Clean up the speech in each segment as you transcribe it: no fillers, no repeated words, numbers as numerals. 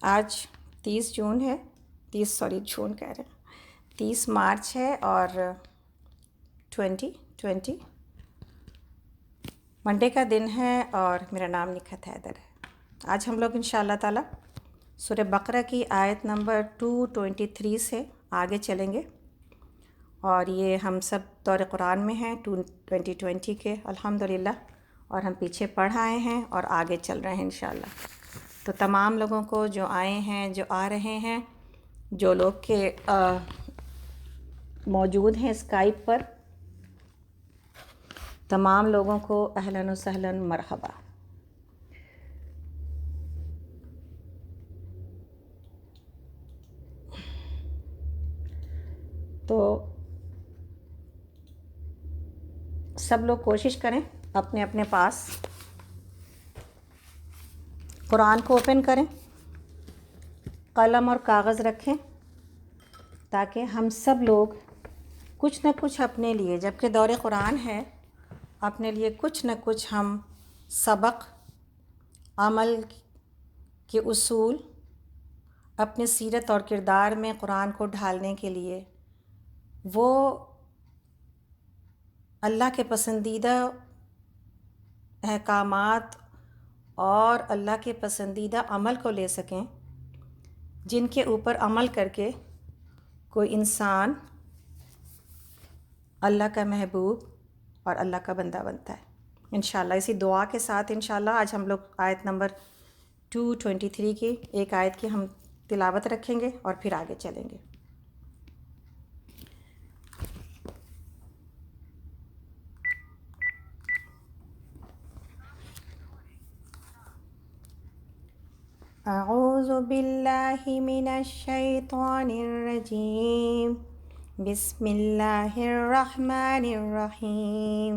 آج 30 جون ہے، 30 مارچ ہے اور 2020 منڈے کا دن ہے اور میرا نام نکھت حیدر ہے۔ آج ہم لوگ انشاء اللہ تعالی سورہ بقرہ کی آیت نمبر 223 سے آگے چلیں گے، اور یہ ہم سب دور قرآن میں ہیں 2020 کے الحمدللہ، اور ہم پیچھے پڑھ آئے ہیں اور آگے چل رہے ہیں انشاءاللہ۔ تو تمام لوگوں کو جو آئے ہیں، جو آ رہے ہیں، جو لوگ کے موجود ہیں اسکائپ پر، تمام لوگوں کو اہلاً و سہلاً مرحبا۔ تو سب لوگ کوشش کریں اپنے اپنے پاس قرآن کو اوپن کریں، قلم اور کاغذ رکھیں، تاکہ ہم سب لوگ کچھ نہ کچھ اپنے لیے، جب کہ دور قرآن ہے، اپنے لیے کچھ نہ کچھ ہم سبق، عمل کے اصول، اپنے سیرت اور کردار میں قرآن کو ڈھالنے کے لیے وہ اللہ کے پسندیدہ احکامات اور اللہ کے پسندیدہ عمل کو لے سکیں، جن کے اوپر عمل کر کے کوئی انسان اللہ کا محبوب اور اللہ کا بندہ بنتا ہے انشاءاللہ۔ اسی دعا کے ساتھ انشاءاللہ آج ہم لوگ آیت نمبر 223 کی ایک آیت کی ہم تلاوت رکھیں گے اور پھر آگے چلیں گے۔ اعوذ باللہ من الشیطان الرجیم، بسم اللہ الرحمن الرحیم۔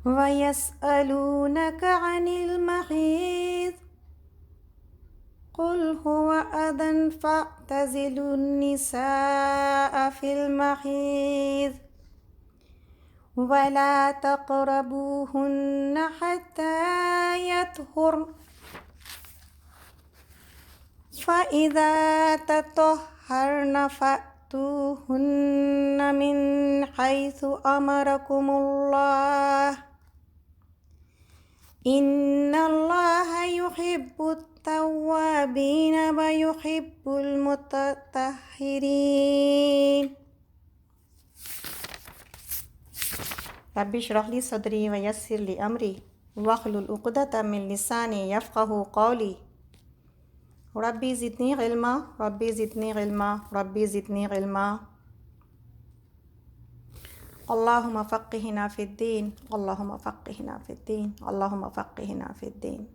وَيَسْأَلُونَكَ عَنِ الْمَحِيضِ قُلْ هُوَ أَذًى فَاعْتَزِلُوا النِّسَاءَ فِي الْمَحِيضِ وَلَا تَقْرَبُوهُنَّ حَتَّى يَطْهُرْنَ فَإِذَا تَطَهَّرْنَ فَأْتُوهُنَّ مِنْ حَيْثُ أَمَرَكُمُ اللَّهُ إِنَّ اللَّهَ يُحِبُّ التَّوَّابِينَ وَيُحِبُّ الْمُتَطَّهِّرِينَ۔ رب اشرح لي صدري ويسر لي أمري واحلل عقدة من لساني يفقهوا قولي ربي زدني علما ربي زدني علما ربي زدني علما اللهم فقهنا في الدين اللهم فقهنا في الدين اللهم فقهنا في الدين۔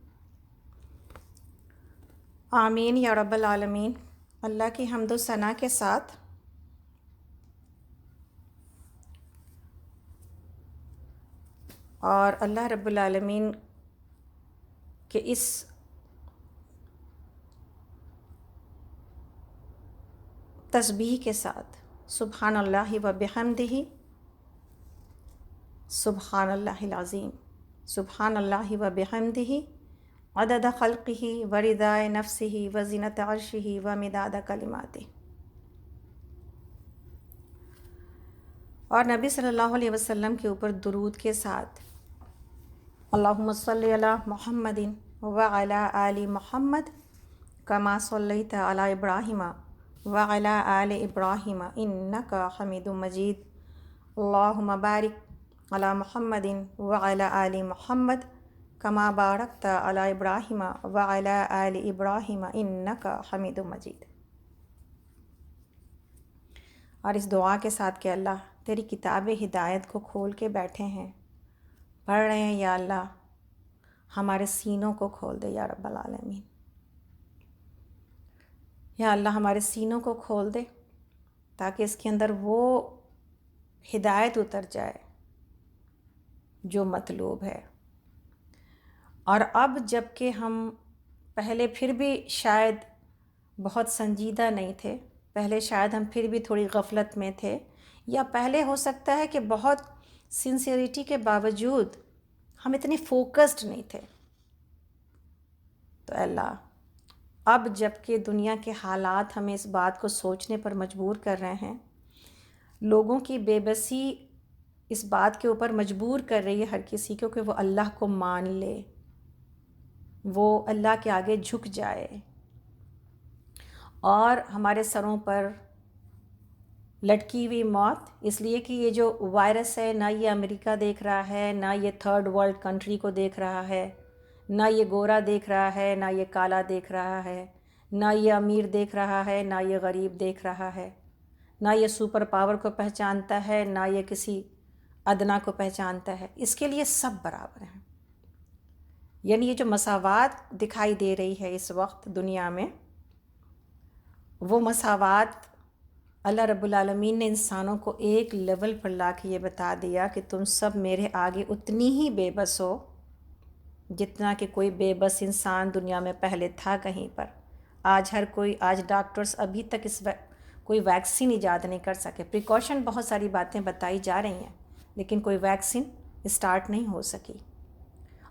آمین یا رب العالمین۔ اللہ کی حمد و ثنا کے ساتھ اور اللہ رب العالمین کے اس تسبیح کے ساتھ، سبحان اللہ و بحمدہ، سبحان اللہ العظیم، سبحان اللہ و بحمدہ، عدد خلقہ و رضا نفسہ و زینت عرشہ و مداد کلماتہ۔ اور نبی صلی اللہ علیہ وسلم کے اوپر درود کے ساتھ، اللہم صلی علی محمد وعلی آل محمد کما صلیت علی ابراہیم وعلی آل ابراہیم انک حمید مجید، اللہم بارک علی محمد وعلی آل محمد کما بارکت علی ابراہیم وعلی آل ابراہیم انک حمید مجید۔ اور اس دعا کے ساتھ کہ اللہ تیری کتاب ہدایت کو کھول کے بیٹھے ہیں، پڑھ رہے ہیں، یا اللہ ہمارے سینوں کو کھول دے یا رب العالمین، یا اللہ ہمارے سینوں کو کھول دے تاکہ اس کے اندر وہ ہدایت اتر جائے جو مطلوب ہے۔ اور اب جب کہ ہم پہلے پھر بھی شاید بہت سنجیدہ نہیں تھے، پہلے شاید ہم پھر بھی تھوڑی غفلت میں تھے، یا پہلے ہو سکتا ہے کہ بہت سنسیئرٹی کے باوجود ہم اتنے فوکسڈ نہیں تھے، تو اللہ اب جب کہ دنیا کے حالات ہمیں اس بات کو سوچنے پر مجبور کر رہے ہیں، لوگوں کی بے بسی اس بات کے اوپر مجبور کر رہی ہے ہر کسی کو کہ وہ اللہ کو مان لے، وہ اللہ کے آگے جھک جائے، اور ہمارے سروں پر لٹکی ہوئی موت، اس لیے کہ یہ جو وائرس ہے نہ یہ امریکہ دیکھ رہا ہے، نہ یہ تھرڈ ورلڈ کنٹری کو دیکھ رہا ہے، نہ یہ گورا دیکھ رہا ہے، نہ یہ کالا دیکھ رہا ہے، نہ یہ امیر دیکھ رہا ہے، نہ یہ غریب دیکھ رہا ہے، نہ یہ سپر پاور کو پہچانتا ہے، نہ یہ کسی ادنا کو پہچانتا ہے، اس کے لیے سب برابر ہیں۔ یعنی یہ جو مساوات دکھائی دے رہی ہے اس وقت دنیا میں، وہ مساوات اللہ رب العالمین نے انسانوں کو ایک لیول پر لا کے یہ بتا دیا کہ تم سب میرے آگے اتنی ہی بے بس ہو جتنا کہ کوئی بے بس انسان دنیا میں پہلے تھا کہیں پر۔ آج ڈاکٹرز ابھی تک کوئی ویکسین ایجاد نہیں کر سکے، پریکاشن بہت ساری باتیں بتائی جا رہی ہیں لیکن کوئی ویکسین اسٹارٹ نہیں ہو سکی۔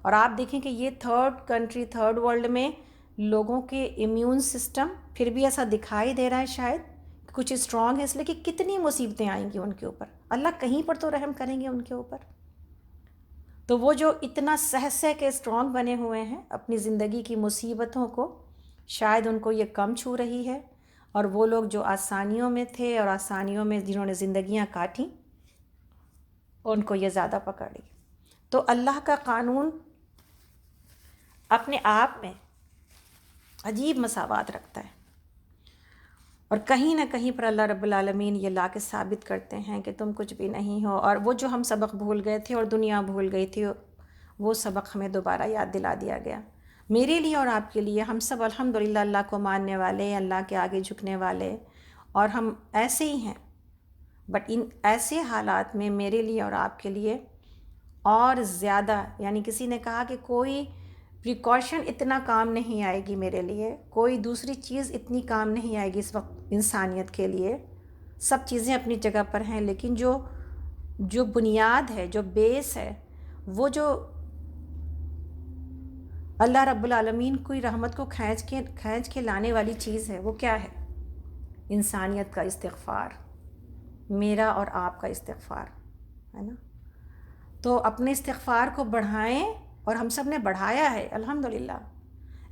اور آپ دیکھیں کہ یہ تھرڈ ورلڈ میں لوگوں کے امیون سسٹم پھر بھی ایسا دکھائی دے رہا ہے شاید کچھ اسٹرانگ ہے، اس لیے کہ کتنی مصیبتیں آئیں گی ان کے اوپر، اللہ کہیں پر تو رحم کریں گے ان کے اوپر۔ تو وہ جو اتنا سہ کے اسٹرانگ بنے ہوئے ہیں اپنی زندگی کی مصیبتوں کو، شاید ان کو یہ کم چھو رہی ہے، اور وہ لوگ جو آسانیوں میں تھے اور آسانیوں میں جنہوں نے زندگیاں کاٹیں ان کو یہ زیادہ پکڑ لی۔ تو اللہ کا قانون اپنے آپ میں عجیب مساوات رکھتا ہے، اور کہیں نہ کہیں پر اللہ رب العالمین یہ لا کے ثابت کرتے ہیں کہ تم کچھ بھی نہیں ہو، اور وہ جو ہم سبق بھول گئے تھے اور دنیا بھول گئی تھی وہ سبق ہمیں دوبارہ یاد دلا دیا گیا۔ میرے لیے اور آپ کے لیے، ہم سب الحمدللہ اللہ کو ماننے والے، اللہ کے آگے جھکنے والے، اور ہم ایسے ہی ہیں، بٹ ان ایسے حالات میں میرے لیے اور آپ کے لیے اور زیادہ، یعنی کسی نے کہا کہ کوئی پریکاشن اتنا کام نہیں آئے گی میرے لیے، کوئی دوسری چیز اتنی کام نہیں آئے گی اس وقت انسانیت کے لیے، سب چیزیں اپنی جگہ پر ہیں، لیکن جو بنیاد ہے، جو بیس ہے، وہ جو اللہ رب العالمین کوئی رحمت کو کھینچ کے لانے والی چیز ہے، وہ کیا ہے؟ انسانیت کا استغفار، میرا اور آپ کا استغفار ہے نا۔ تو اپنے استغفار کو بڑھائیں، اور ہم سب نے بڑھایا ہے الحمدللہ،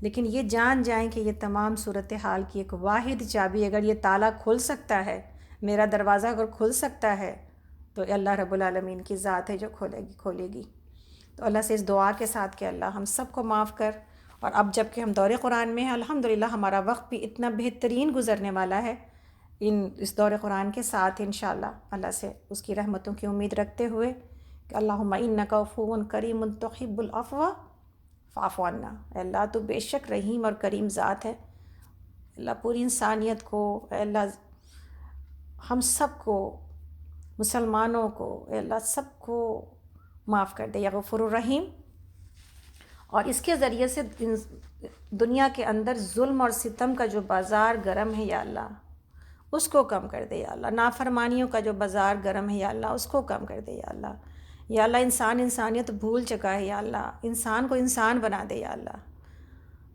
لیکن یہ جان جائیں کہ یہ تمام صورتحال کی ایک واحد چابی، اگر یہ تالا کھل سکتا ہے، میرا دروازہ اگر کھل سکتا ہے، تو اللہ رب العالمین کی ذات ہے جو کھولے گی۔ تو اللہ سے اس دعا کے ساتھ کہ اللہ ہم سب کو معاف کر، اور اب جب کہ ہم دور قرآن میں ہیں الحمدللہ، ہمارا وقت بھی اتنا بہترین گزرنے والا ہے اس دور قرآن کے ساتھ، انشاءاللہ اللہ سے اس کی رحمتوں کی امید رکھتے ہوئے کہ اللہم انک عفو کریم تحب العفو فاعف عنا، اے اللہ تو بے شک رحیم اور کریم ذات ہے، اللہ پوری انسانیت کو، اے اللہ ہم سب کو، مسلمانوں کو، اے اللہ سب کو معاف کر دے یا غفور الرحیم، اور اس کے ذریعے سے دنیا کے اندر ظلم اور ستم کا جو بازار گرم ہے یا اللہ اس کو کم کر دے یا اللہ، نافرمانیوں کا جو بازار گرم ہے یا اللہ اس کو کم کر دے یا اللہ، یا اللہ انسانیت بھول چکا ہے یا اللہ، انسان کو انسان بنا دے یا اللہ۔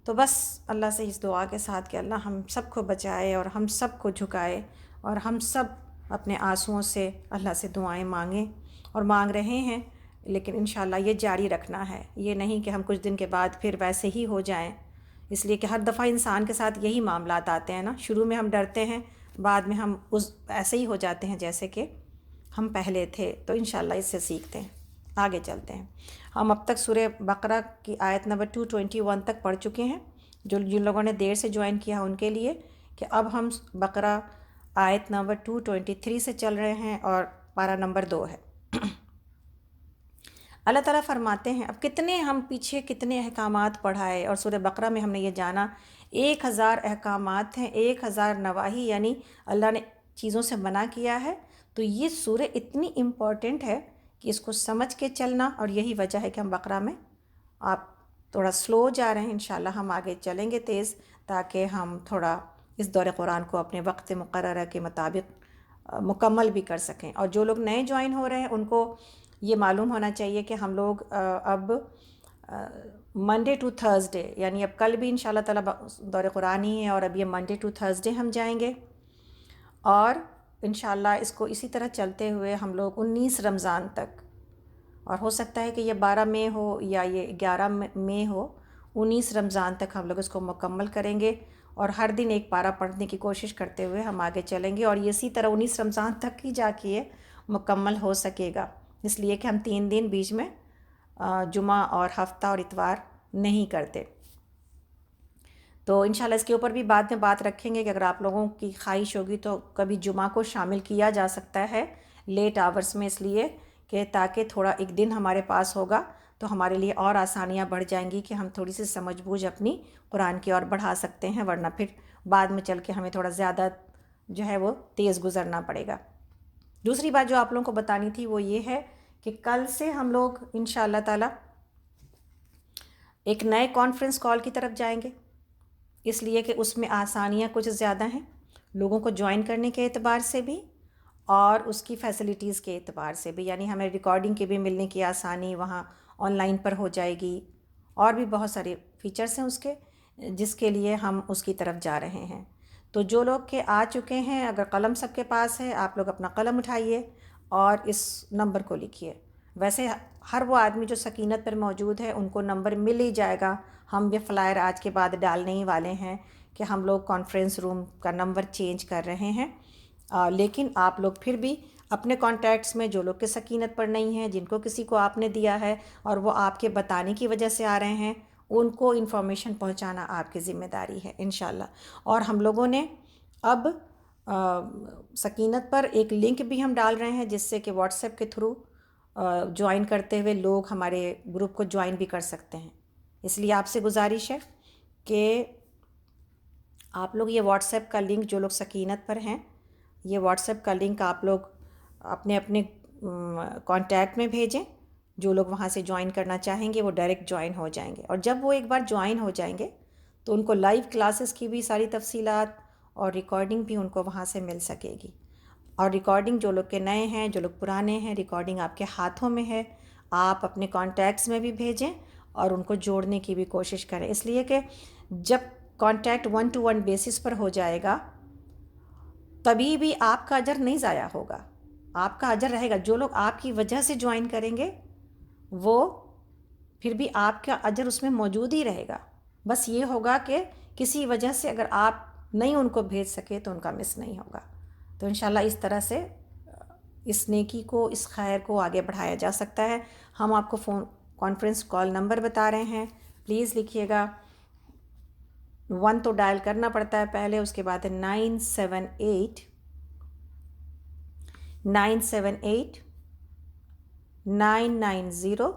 تو بس اللہ سے اس دعا کے ساتھ کہ اللہ ہم سب کو بچائے اور ہم سب کو جھکائے، اور ہم سب اپنے آنسوؤں سے اللہ سے دعائیں مانگیں اور مانگ رہے ہیں، لیکن انشاءاللہ یہ جاری رکھنا ہے، یہ نہیں کہ ہم کچھ دن کے بعد پھر ویسے ہی ہو جائیں، اس لیے کہ ہر دفعہ انسان کے ساتھ یہی معاملات آتے ہیں نا، شروع میں ہم ڈرتے ہیں، بعد میں ہم ایسے ہی ہو جاتے ہیں جیسے کہ ہم پہلے تھے۔ تو انشاءاللہ اس سے سیکھتے ہیں، آگے چلتے ہیں۔ ہم اب تک سورہ بقرہ کی آیت نمبر 221 تک پڑھ چکے ہیں، جن لوگوں نے دیر سے جوائن کیا ان کے لیے، کہ اب ہم بقرہ آیت نمبر 223 سے چل رہے ہیں اور پارہ نمبر 2 ہے۔ اللہ تعالیٰ فرماتے ہیں، اب کتنے احکامات پڑھائے، اور سورہ بقرہ میں ہم نے یہ جانا 1000 احکامات ہیں، 1000 نواہی، یعنی اللہ نے چیزوں سے منع کیا ہے۔ تو یہ سورہ اتنی امپورٹنٹ ہے کہ اس کو سمجھ کے چلنا، اور یہی وجہ ہے کہ ہم بقرہ میں آپ تھوڑا سلو جا رہے ہیں، انشاءاللہ ہم آگے چلیں گے تیز، تاکہ ہم تھوڑا اس دور قرآن کو اپنے وقت مقررہ کے مطابق مکمل بھی کر سکیں۔ اور جو لوگ نئے جوائن ہو رہے ہیں ان کو یہ معلوم ہونا چاہیے کہ ہم لوگ اب منڈے ٹو تھرسڈے، یعنی اب کل بھی انشاءاللہ تعالیٰ دور قرآنی ہے، اور اب یہ منڈے ٹو تھرسڈے ہم جائیں گے، اور انشاءاللہ اس کو اسی طرح چلتے ہوئے ہم لوگ 19 رمضان تک، اور ہو سکتا ہے کہ یہ 12 مئی ہو یا یہ 11 مئی ہو، 19 رمضان تک ہم لوگ اس کو مکمل کریں گے، اور ہر دن ایک پارہ پڑھنے کی کوشش کرتے ہوئے ہم آگے چلیں گے، اور اسی طرح 19 رمضان تک ہی جا کے یہ مکمل ہو سکے گا، اس لیے کہ ہم 3 دن بیچ میں جمعہ اور ہفتہ اور اتوار نہیں کرتے۔ تو انشاءاللہ اس کے اوپر بھی بعد میں بات رکھیں گے کہ اگر آپ لوگوں کی خواہش ہوگی تو کبھی جمعہ کو شامل کیا جا سکتا ہے لیٹ آورس میں، اس لیے کہ تاکہ تھوڑا ایک دن ہمارے پاس ہوگا تو ہمارے لیے اور آسانیاں بڑھ جائیں گی کہ ہم تھوڑی سی سمجھ بوجھ اپنی قرآن کی اور بڑھا سکتے ہیں، ورنہ پھر بعد میں چل کے ہمیں تھوڑا زیادہ جو ہے وہ تیز گزرنا پڑے گا۔ دوسری بات جو آپ لوگوں کو بتانی تھی وہ یہ ہے کہ کل سے ہم لوگ انشاءاللہ تعالی ایک نئے کانفرنس کال کی طرف جائیں گے، اس لیے کہ اس میں آسانیاں کچھ زیادہ ہیں لوگوں کو جوائن کرنے کے اعتبار سے بھی اور اس کی فیسلٹیز کے اعتبار سے بھی، یعنی ہمیں ریکارڈنگ کے بھی ملنے کی آسانی وہاں آن لائن پر ہو جائے گی، اور بھی بہت سارے فیچرز ہیں اس کے جس کے لیے ہم اس کی طرف جا رہے ہیں۔ تو جو لوگ کہ آ چکے ہیں، اگر قلم سب کے پاس ہے، آپ لوگ اپنا قلم اٹھائیے اور اس نمبر کو لکھیے۔ ویسے ہر وہ آدمی جو سکینت پر موجود ہے ان کو نمبر مل ہی جائے گا، ہم یہ فلائر آج کے بعد ڈالنے ہی والے ہیں کہ ہم لوگ کانفرنس روم کا نمبر چینج کر رہے ہیں، لیکن آپ لوگ پھر بھی اپنے کانٹیکٹس میں جو لوگ کہ سکینت پر نہیں ہیں، جن کو کسی کو آپ نے دیا ہے اور وہ آپ کے بتانے کی وجہ سے آ رہے ہیں، ان کو انفارمیشن پہنچانا آپ کی ذمہ داری ہے انشاءاللہ۔ اور ہم لوگوں نے اب سکینت پر ایک لنک بھی ہم ڈال رہے ہیں جس سے کہ واٹس ایپ کے تھرو جوائن کرتے ہوئے لوگ ہمارے گروپ کو جوائن بھی کر سکتے ہیں۔ اس لیے آپ سے گزارش ہے کہ آپ لوگ یہ واٹس ایپ کا لنک، جو لوگ سکینت پر ہیں، یہ واٹس ایپ کا لنک آپ لوگ اپنے اپنے کانٹیکٹ میں بھیجیں، جو لوگ وہاں سے جوائن کرنا چاہیں گے وہ ڈائریکٹ جوائن ہو جائیں گے، اور جب وہ ایک بار جوائن ہو جائیں گے تو ان کو لائیو کلاسز کی بھی ساری تفصیلات اور ریکارڈنگ بھی ان کو وہاں سے مل سکے گی۔ اور ریکارڈنگ جو لوگ کے نئے ہیں، جو لوگ پرانے ہیں، ریکارڈنگ آپ کے ہاتھوں میں ہے، آپ اپنے کانٹیکٹس میں بھی بھیجیں اور ان کو جوڑنے کی بھی کوشش کریں، اس لیے کہ جب کانٹیکٹ 1 to 1 بیسس پر ہو جائے گا تبھی بھی آپ کا اجر نہیں ضائع ہوگا، آپ کا اجر رہے گا۔ جو لوگ آپ کی وجہ سے جوائن کریں گے وہ پھر بھی آپ کا اجر اس میں موجود ہی رہے گا، بس یہ ہوگا کہ کسی وجہ سے اگر آپ نہیں ان کو بھیج سکے تو ان کا مس نہیں ہوگا۔ تو انشاءاللہ اس طرح سے اس نیکی کو، اس خیر کو آگے بڑھایا جا سکتا ہے۔ ہم آپ کو کانفرنس کال نمبر بتا رہے ہیں، پلیز لکھیے گا۔ 1 تو ڈائل کرنا پڑتا ہے پہلے، اس کے بعد 978 990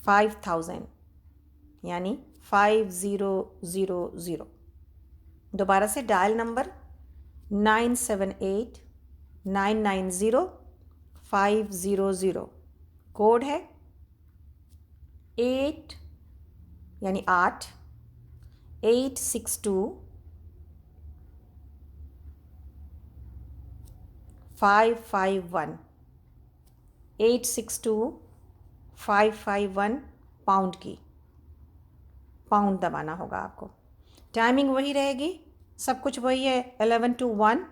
5000، یعنی 5000۔ دوبارہ سے ڈائل نمبر 978 990 500، کوڈ ہے 8 یعنی 862 551، 862 551 پاؤنڈ کی، پاؤنڈ دبانا ہوگا آپ کو۔ ٹائمنگ وہی رہے گی، سب کچھ وہی ہے 11 to 1،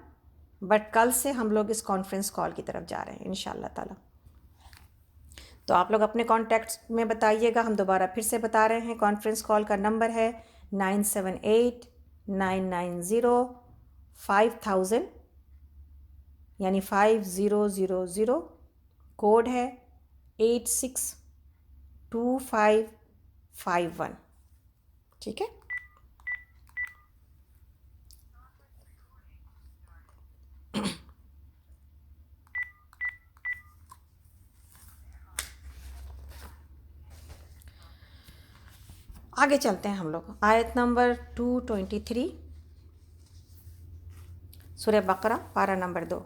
بٹ کل سے ہم لوگ اس کانفرنس کال کی طرف جا رہے ہیں انشاءاللہ تعالی۔ تو آپ لوگ اپنے کانٹیکٹس میں بتائیے گا، ہم دوبارہ پھر سے بتا رہے ہیں، کانفرنس کال کا نمبر ہے 978 990 5000، یعنی 5000، کوڈ ہے 862551، ٹھیک ہے۔ آگے چلتے ہیں ہم لوگ، آیت نمبر 223 سورہ بقرہ، پارہ نمبر 2۔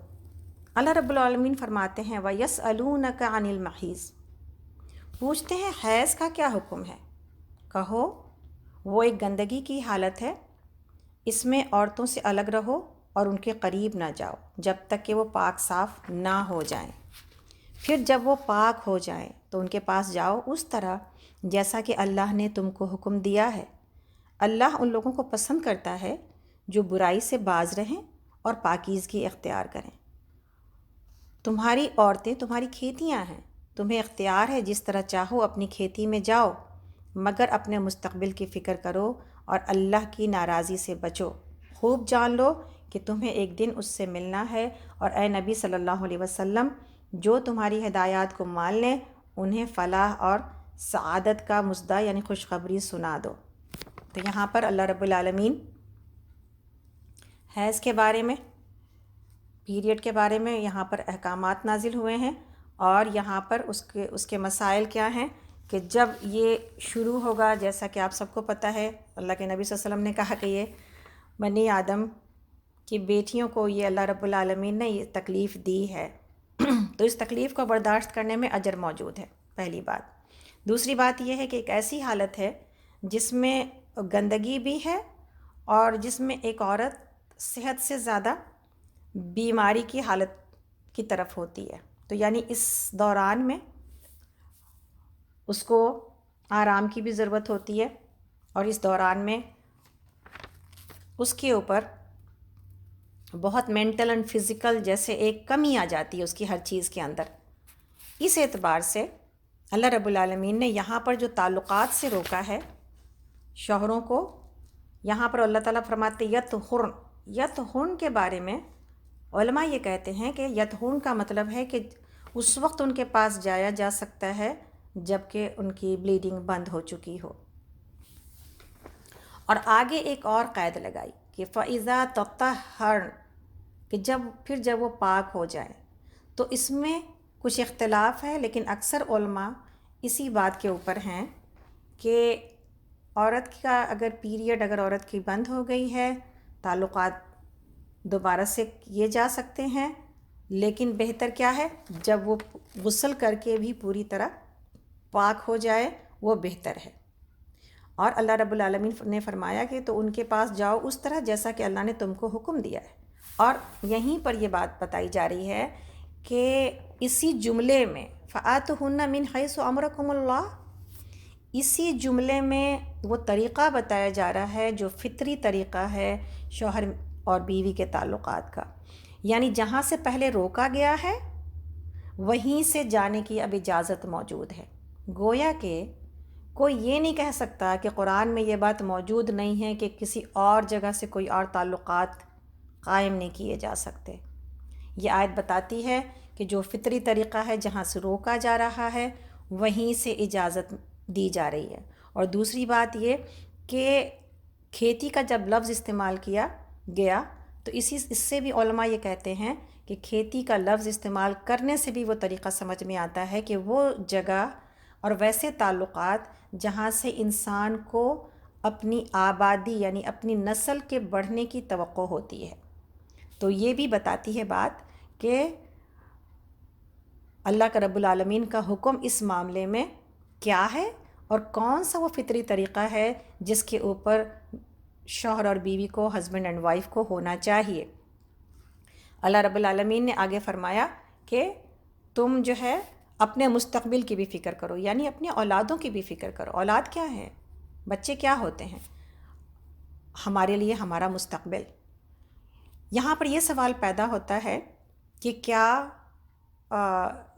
اللہ رب العالمین فرماتے ہیں وَيَسْأَلُونَكَ عَنِ الْمَحِيضِ، پوچھتے ہیں حیض کا کیا حکم ہے، کہو وہ ایک گندگی کی حالت ہے، اس میں عورتوں سے الگ رہو اور ان کے قریب نہ جاؤ جب تک کہ وہ پاک صاف نہ ہو جائیں۔ پھر جب وہ پاک ہو جائیں تو ان کے پاس جاؤ اس طرح جیسا کہ اللہ نے تم کو حکم دیا ہے۔ اللہ ان لوگوں کو پسند کرتا ہے جو برائی سے باز رہیں اور پاکیزگی اختیار کریں۔ تمہاری عورتیں تمہاری کھیتیاں ہیں، تمہیں اختیار ہے جس طرح چاہو اپنی کھیتی میں جاؤ، مگر اپنے مستقبل کی فکر کرو اور اللہ کی ناراضی سے بچو۔ خوب جان لو کہ تمہیں ایک دن اس سے ملنا ہے، اور اے نبی صلی اللہ علیہ وسلم، جو تمہاری ہدایات کو مان لیں انہیں فلاح اور سعادت کا مژدہ یعنی خوشخبری سنا دو۔ تو یہاں پر اللہ رب العالمین حیض کے بارے میں، پیریڈ کے بارے میں یہاں پر احکامات نازل ہوئے ہیں، اور یہاں پر اس کے مسائل کیا ہیں کہ جب یہ شروع ہوگا، جیسا کہ آپ سب کو پتہ ہے، اللہ کے نبی صلی اللہ علیہ وسلم نے کہا کہ یہ بنی آدم کی بیٹیوں کو یہ اللہ رب العالمین نے یہ تکلیف دی ہے، تو اس تکلیف کو برداشت کرنے میں اجر موجود ہے، پہلی بات۔ دوسری بات یہ ہے کہ ایک ایسی حالت ہے جس میں گندگی بھی ہے اور جس میں ایک عورت صحت سے زیادہ بیماری کی حالت کی طرف ہوتی ہے، تو یعنی اس دوران میں اس کو آرام کی بھی ضرورت ہوتی ہے، اور اس دوران میں اس کے اوپر بہت مینٹل اینڈ فزیکل جیسے ایک کمی آ جاتی ہے اس کی ہر چیز کے اندر۔ اس اعتبار سے اللہ رب العالمین نے یہاں پر جو تعلقات سے روکا ہے شوہروں کو، یہاں پر اللہ تعالیٰ فرماتے یطہرن، یطہرن کے بارے میں علماء یہ کہتے ہیں کہ یطہرن کا مطلب ہے کہ اس وقت ان کے پاس جایا جا سکتا ہے جب کہ ان کی بلیڈنگ بند ہو چکی ہو۔ اور آگے ایک اور قید لگائی کہ فَإِذَا تَطَهَّرْنَ، کہ جب وہ پاک ہو جائیں، تو اس میں کچھ اختلاف ہے، لیکن اکثر علماء اسی بات کے اوپر ہیں کہ عورت کا اگر پیریڈ اگر عورت کی بند ہو گئی ہے، تعلقات دوبارہ سے کیے جا سکتے ہیں، لیکن بہتر کیا ہے جب وہ غسل کر کے بھی پوری طرح پاک ہو جائے، وہ بہتر ہے۔ اور اللہ رب العالمین نے فرمایا کہ تو ان کے پاس جاؤ اس طرح جیسا کہ اللہ نے تم کو حکم دیا ہے۔ اور یہیں پر یہ بات بتائی جا رہی ہے کہ اسی جملے میں فَآتُوهُنَّ مِنْ حَيْثُ أَمَرَكُمُ اللَّهُ، اسی جملے میں وہ طریقہ بتایا جا رہا ہے جو فطری طریقہ ہے شوہر اور بیوی کے تعلقات کا، یعنی جہاں سے پہلے روکا گیا ہے وہیں سے جانے کی اب اجازت موجود ہے۔ گویا کہ کوئی یہ نہیں کہہ سکتا کہ قرآن میں یہ بات موجود نہیں ہے کہ کسی اور جگہ سے کوئی اور تعلقات قائم نہیں کیے جا سکتے۔ یہ آیت بتاتی ہے کہ جو فطری طریقہ ہے جہاں سے روکا جا رہا ہے وہیں سے اجازت دی جا رہی ہے۔ اور دوسری بات یہ کہ کھیتی کا جب لفظ استعمال کیا گیا تو اس سے بھی علماء یہ کہتے ہیں کہ کھیتی کا لفظ استعمال کرنے سے بھی وہ طریقہ سمجھ میں آتا ہے کہ وہ جگہ اور ویسے تعلقات جہاں سے انسان کو اپنی آبادی یعنی اپنی نسل کے بڑھنے کی توقع ہوتی ہے۔ تو یہ بھی بتاتی ہے بات کہ اللہ کا رب العالمین کا حکم اس معاملے میں کیا ہے اور کون سا وہ فطری طریقہ ہے جس کے اوپر شوہر اور بیوی کو، ہسبینڈ اینڈ وائف کو ہونا چاہیے۔ اللہ رب العالمین نے آگے فرمایا کہ تم جو ہے اپنے مستقبل کی بھی فکر کرو، یعنی اپنے اولادوں کی بھی فکر کرو۔ اولاد کیا ہے؟ بچے کیا ہوتے ہیں؟ ہمارے لیے ہمارا مستقبل۔ یہاں پر یہ سوال پیدا ہوتا ہے کہ کیا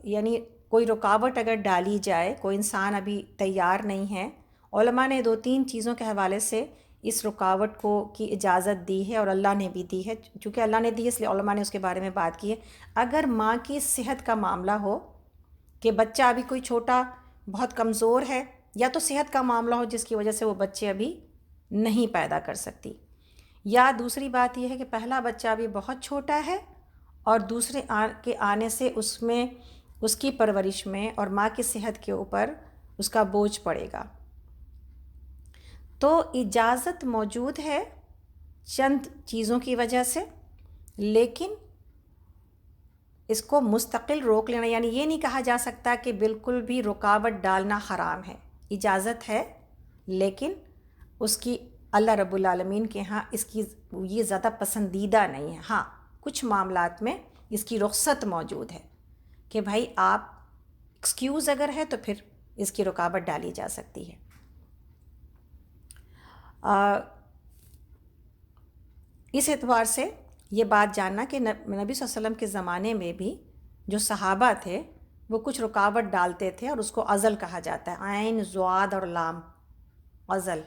یعنی کوئی رکاوٹ اگر ڈالی جائے، کوئی انسان ابھی تیار نہیں ہے، علماء نے 2-3 چیزوں کے حوالے سے اس رکاوٹ کو کی اجازت دی ہے، اور اللہ نے بھی دی ہے، چونکہ اللہ نے دی اس لیے علماء نے اس کے بارے میں بات کی ہے۔ اگر ماں کی صحت کا معاملہ ہو کہ بچہ ابھی کوئی چھوٹا بہت کمزور ہے، یا تو صحت کا معاملہ ہو جس کی وجہ سے وہ بچے ابھی نہیں پیدا کر سکتی، یا دوسری بات یہ ہے کہ پہلا بچہ ابھی بہت چھوٹا ہے اور دوسرے کے آنے سے اس میں اس کی پرورش میں اور ماں کی صحت کے اوپر اس کا بوجھ پڑے گا۔ تو اجازت موجود ہے چند چیزوں کی وجہ سے، لیکن اس کو مستقل روک لینا، یعنی یہ نہیں کہا جا سکتا کہ بالکل بھی رکاوٹ ڈالنا حرام ہے۔ اجازت ہے، لیکن اس کی اللہ رب العالمین کے ہاں اس کی یہ زیادہ پسندیدہ نہیں ہے۔ ہاں کچھ معاملات میں اس کی رخصت موجود ہے، کہ بھائی آپ ایکسکیوز اگر ہے تو پھر اس کی رکاوٹ ڈالی جا سکتی ہے۔ اس اعتبار سے یہ بات جاننا کہ نبی صلی اللہ علیہ وسلم کے زمانے میں بھی جو صحابہ تھے وہ کچھ رکاوٹ ڈالتے تھے، اور اس کو عزل کہا جاتا ہے، عین ضاد اور لام، عزل۔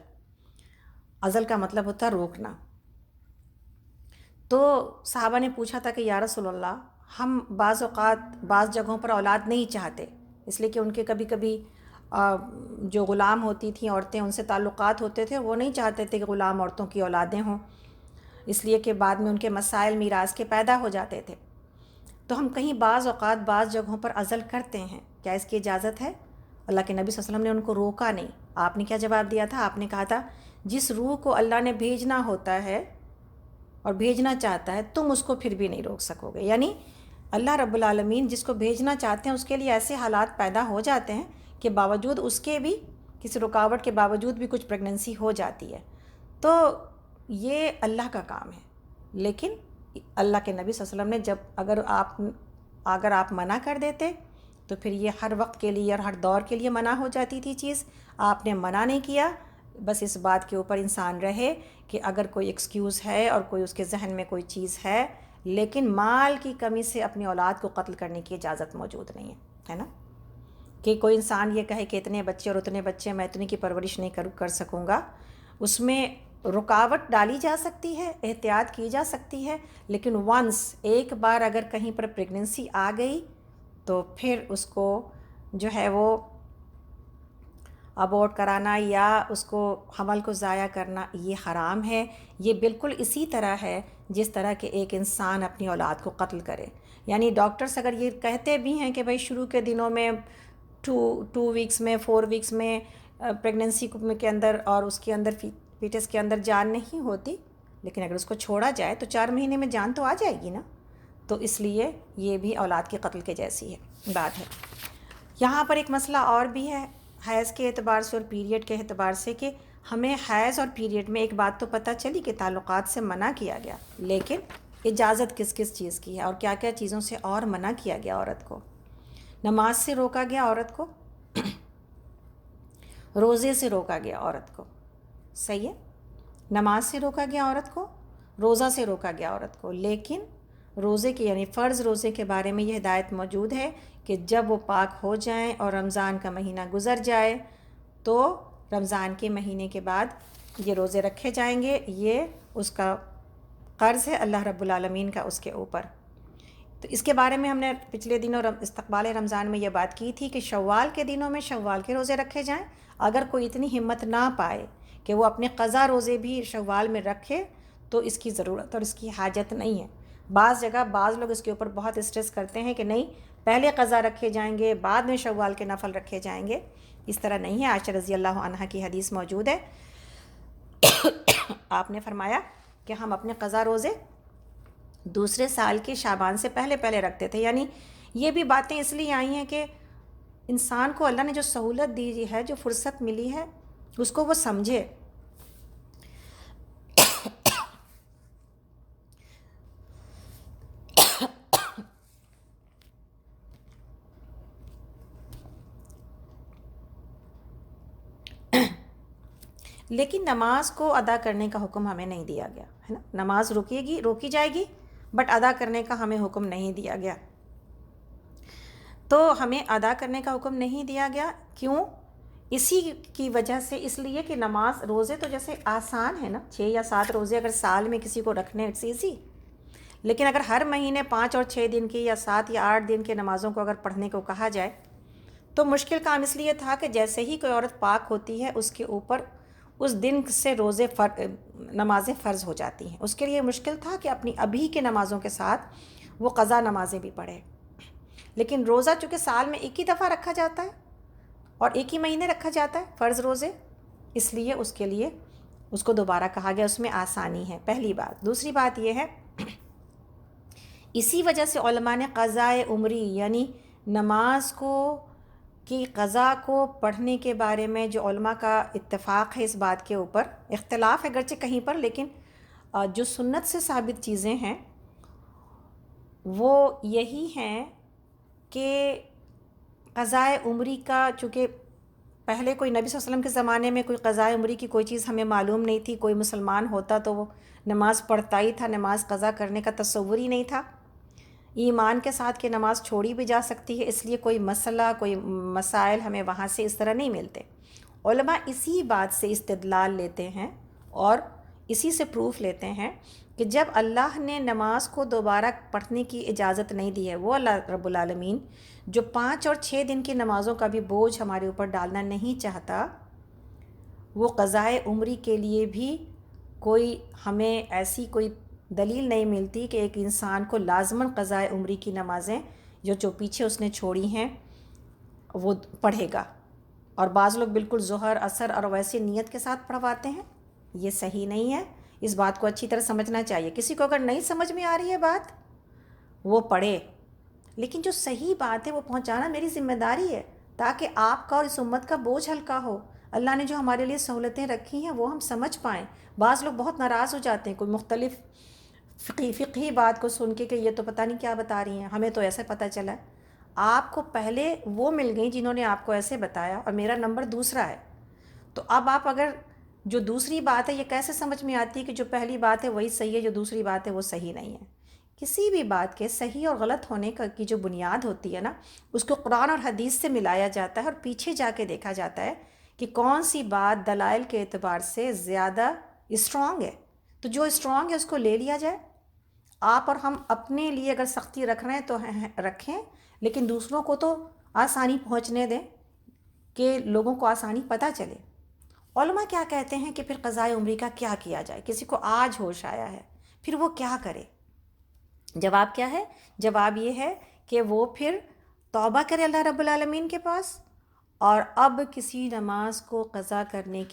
عزل کا مطلب ہوتا ہے روکنا۔ تو صحابہ نے پوچھا تھا کہ یا رسول اللہ، ہم بعض اوقات بعض جگہوں پر اولاد نہیں چاہتے، اس لیے کہ ان کے کبھی کبھی جو غلام ہوتی تھیں عورتیں، ان سے تعلقات ہوتے تھے، وہ نہیں چاہتے تھے کہ غلام عورتوں کی اولادیں ہوں، اس لیے کہ بعد میں ان کے مسائل میراث کے پیدا ہو جاتے تھے۔ تو ہم کہیں بعض اوقات بعض جگہوں پر عزل کرتے ہیں، کیا اس کی اجازت ہے؟ اللہ کے نبی صلی اللہ علیہ وسلم نے ان کو روکا نہیں۔ آپ نے کیا جواب دیا تھا؟ آپ نے کہا تھا جس روح کو اللہ نے بھیجنا ہوتا ہے اور بھیجنا چاہتا ہے، تم اس کو پھر بھی نہیں روک سکو گے۔ یعنی اللہ رب العالمین جس کو بھیجنا چاہتے ہیں اس کے لیے ایسے حالات پیدا ہو جاتے ہیں کہ باوجود اس کے بھی، کسی رکاوٹ کے باوجود بھی کچھ پریگننسی ہو جاتی ہے۔ تو یہ اللہ کا کام ہے، لیکن اللہ کے نبی صلی اللہ علیہ وسلم نے جب اگر آپ منع کر دیتے تو پھر یہ ہر وقت کے لیے اور ہر دور کے لیے منع ہو جاتی تھی چیز۔ آپ نے منع نہیں کیا، بس اس بات کے اوپر انسان رہے کہ اگر کوئی ایکسکیوز ہے اور کوئی اس کے ذہن میں کوئی چیز ہے، لیکن مال کی کمی سے اپنی اولاد کو قتل کرنے کی اجازت موجود نہیں ہے نا؟ کہ کوئی انسان یہ کہے کہ اتنے بچے اور اتنے بچے میں اتنی کی پرورش نہیں کر سکوں گا، اس میں رکاوٹ ڈالی جا سکتی ہے، احتیاط کی جا سکتی ہے، لیکن ایک بار اگر کہیں پر پریگننسی آ گئی تو پھر اس کو جو ہے وہ ابورٹ کرانا یا اس کو حمل کو ضائع کرنا یہ حرام ہے۔ یہ بالکل اسی طرح ہے جس طرح کہ ایک انسان اپنی اولاد کو قتل کرے۔ یعنی ڈاکٹرز اگر یہ کہتے بھی ہیں کہ بھائی شروع کے دنوں میں 2 ویکس میں 4 ویکس میں پریگننسی کے اندر اور اس کے اندر فیٹس کے اندر جان نہیں ہوتی، لیکن اگر اس کو چھوڑا جائے تو 4 مہینے میں جان تو آ جائے گی نا۔ تو اس لیے یہ بھی اولاد کے قتل کے جیسی ہے بات ہے۔ یہاں پر ایک مسئلہ اور بھی ہے حیض کے اعتبار سے اور پیریڈ کے اعتبار سے، کہ ہمیں حیض اور پیریڈ میں ایک بات تو پتہ چلی کہ تعلقات سے منع کیا گیا، لیکن اجازت کس کس چیز کی ہے اور کیا کیا چیزوں سے اور منع کیا گیا عورت کو۔ نماز سے روکا گیا عورت کو، روزے سے روکا گیا عورت کو، صحیح ہے؟ نماز سے روکا گیا عورت کو، روزہ سے روکا گیا عورت کو، لیکن روزے کے یعنی فرض روزے کے بارے میں یہ ہدایت موجود ہے کہ جب وہ پاک ہو جائیں اور رمضان کا مہینہ گزر جائے تو رمضان کے مہینے کے بعد یہ روزے رکھے جائیں گے۔ یہ اس کا قرض ہے اللہ رب العالمین کا اس کے اوپر۔ تو اس کے بارے میں ہم نے پچھلے دنوں استقبال رمضان میں یہ بات کی تھی کہ شوال کے دنوں میں شوال کے روزے رکھے جائیں۔ اگر کوئی اتنی ہمت نہ پائے کہ وہ اپنے قضا روزے بھی شوال میں رکھے تو اس کی ضرورت اور اس کی حاجت نہیں ہے۔ بعض جگہ بعض لوگ اس کے اوپر بہت اسٹریس کرتے ہیں کہ نہیں پہلے قضا رکھے جائیں گے بعد میں شوال کے نفل رکھے جائیں گے۔ اس طرح نہیں ہے۔ عائشہ رضی اللہ عنہا کی حدیث موجود ہے، آپ نے فرمایا کہ ہم اپنے قضا روزے دوسرے سال کے شعبان سے پہلے رکھتے تھے۔ یعنی یہ بھی باتیں اس لیے آئی ہیں کہ انسان کو اللہ نے جو سہولت دی ہے، جو فرصت ملی ہے، اس کو وہ سمجھے۔ لیکن نماز کو ادا کرنے کا حکم ہمیں نہیں دیا گیا ہے نا۔ نماز روکی جائے گی بٹ ادا کرنے کا ہمیں حکم نہیں دیا گیا۔ تو ہمیں ادا کرنے کا حکم نہیں دیا گیا، کیوں؟ اسی کی وجہ سے، اس لیے کہ نماز روزے تو جیسے آسان ہے نا، 6 یا 7 روزے اگر سال میں کسی کو رکھنے اٹس ایزی، لیکن اگر ہر مہینے 5 اور 6 دن کی یا 7 یا 8 دن کے نمازوں کو اگر پڑھنے کو کہا جائے تو مشکل کام اس لیے تھا کہ جیسے ہی کوئی عورت پاک ہوتی ہے اس کے اوپر اس دن سے نمازیں فرض ہو جاتی ہیں۔ اس کے لیے مشکل تھا کہ اپنی ابھی کے نمازوں کے ساتھ وہ قضا نمازیں بھی پڑھے۔ لیکن روزہ چونکہ سال میں ایک ہی دفعہ رکھا جاتا ہے اور ایک ہی مہینے رکھا جاتا ہے فرض روزے، اس لیے اس کے لیے اس کو دوبارہ کہا گیا، اس میں آسانی ہے، پہلی بات۔ دوسری بات یہ ہے اسی وجہ سے علماء نے قضاء عمری یعنی نماز کی قضا کو پڑھنے کے بارے میں جو علماء کا اتفاق ہے اس بات کے اوپر، اختلاف ہے گرچہ کہیں پر، لیکن جو سنت سے ثابت چیزیں ہیں وہ یہی ہیں کہ قضائے عمری کا، چونکہ پہلے کوئی نبی صلی اللہ علیہ وسلم کے زمانے میں کوئی قضائے عمری کی کوئی چیز ہمیں معلوم نہیں تھی، کوئی مسلمان ہوتا تو وہ نماز پڑھتا ہی تھا، نماز قضا کرنے کا تصور ہی نہیں تھا، ایمان کے ساتھ کہ نماز چھوڑی بھی جا سکتی ہے، اس لیے کوئی مسئلہ کوئی مسائل ہمیں وہاں سے اس طرح نہیں ملتے۔ علماء اسی بات سے استدلال لیتے ہیں اور اسی سے پروف لیتے ہیں کہ جب اللہ نے نماز کو دوبارہ پڑھنے کی اجازت نہیں دی ہے، وہ اللہ رب العالمین جو 5 اور 6 دن کی نمازوں کا بھی بوجھ ہمارے اوپر ڈالنا نہیں چاہتا، وہ قضائے عمری کے لیے بھی کوئی ہمیں ایسی کوئی دلیل نہیں ملتی کہ ایک انسان کو لازماً قضائے عمری کی نمازیں جو پیچھے اس نے چھوڑی ہیں وہ پڑھے گا۔ اور بعض لوگ بالکل ظہر، عصر اور ویسے نیت کے ساتھ پڑھواتے ہیں، یہ صحیح نہیں ہے، اس بات کو اچھی طرح سمجھنا چاہیے۔ کسی کو اگر نہیں سمجھ میں آ رہی ہے بات وہ پڑھے، لیکن جو صحیح بات ہے وہ پہنچانا میری ذمہ داری ہے تاکہ آپ کا اور اس امت کا بوجھ ہلکا ہو۔ اللہ نے جو ہمارے لیے سہولتیں رکھی ہیں وہ ہم سمجھ پائیں۔ بعض لوگ بہت ناراض ہو جاتے ہیں کوئی مختلف فقہی بات کو سن کے کہ یہ تو پتہ نہیں کیا بتا رہی ہیں، ہمیں تو ایسے پتہ چلا ہے۔ آپ کو پہلے وہ مل گئی جنہوں نے آپ کو ایسے بتایا اور میرا نمبر دوسرا ہے، تو اب آپ اگر جو دوسری بات ہے یہ کیسے سمجھ میں آتی ہے کہ جو پہلی بات ہے وہی صحیح ہے، جو دوسری بات ہے وہ صحیح نہیں ہے؟ کسی بھی بات کے صحیح اور غلط ہونے کی جو بنیاد ہوتی ہے نا، اس کو قرآن اور حدیث سے ملایا جاتا ہے اور پیچھے جا کے دیکھا جاتا ہے کہ کون سی بات دلائل کے اعتبار سے زیادہ اسٹرانگ ہے، تو جو اسٹرانگ ہے اس کو لے لیا جائے۔ آپ اور ہم اپنے لیے اگر سختی رکھ رہے ہیں تو رکھیں، لیکن دوسروں کو تو آسانی پہنچنے دیں کہ لوگوں کو آسانی پتہ چلے۔ علماء کیا کہتے ہیں کہ پھر قضائے عمری کا کیا کیا جائے؟ کسی کو آج ہوش آیا ہے، پھر وہ کیا کرے؟ جواب کیا ہے؟ جواب یہ ہے کہ وہ پھر توبہ کرے اللہ رب العالمین کے پاس، اور اب کسی نماز کو قضا کرنے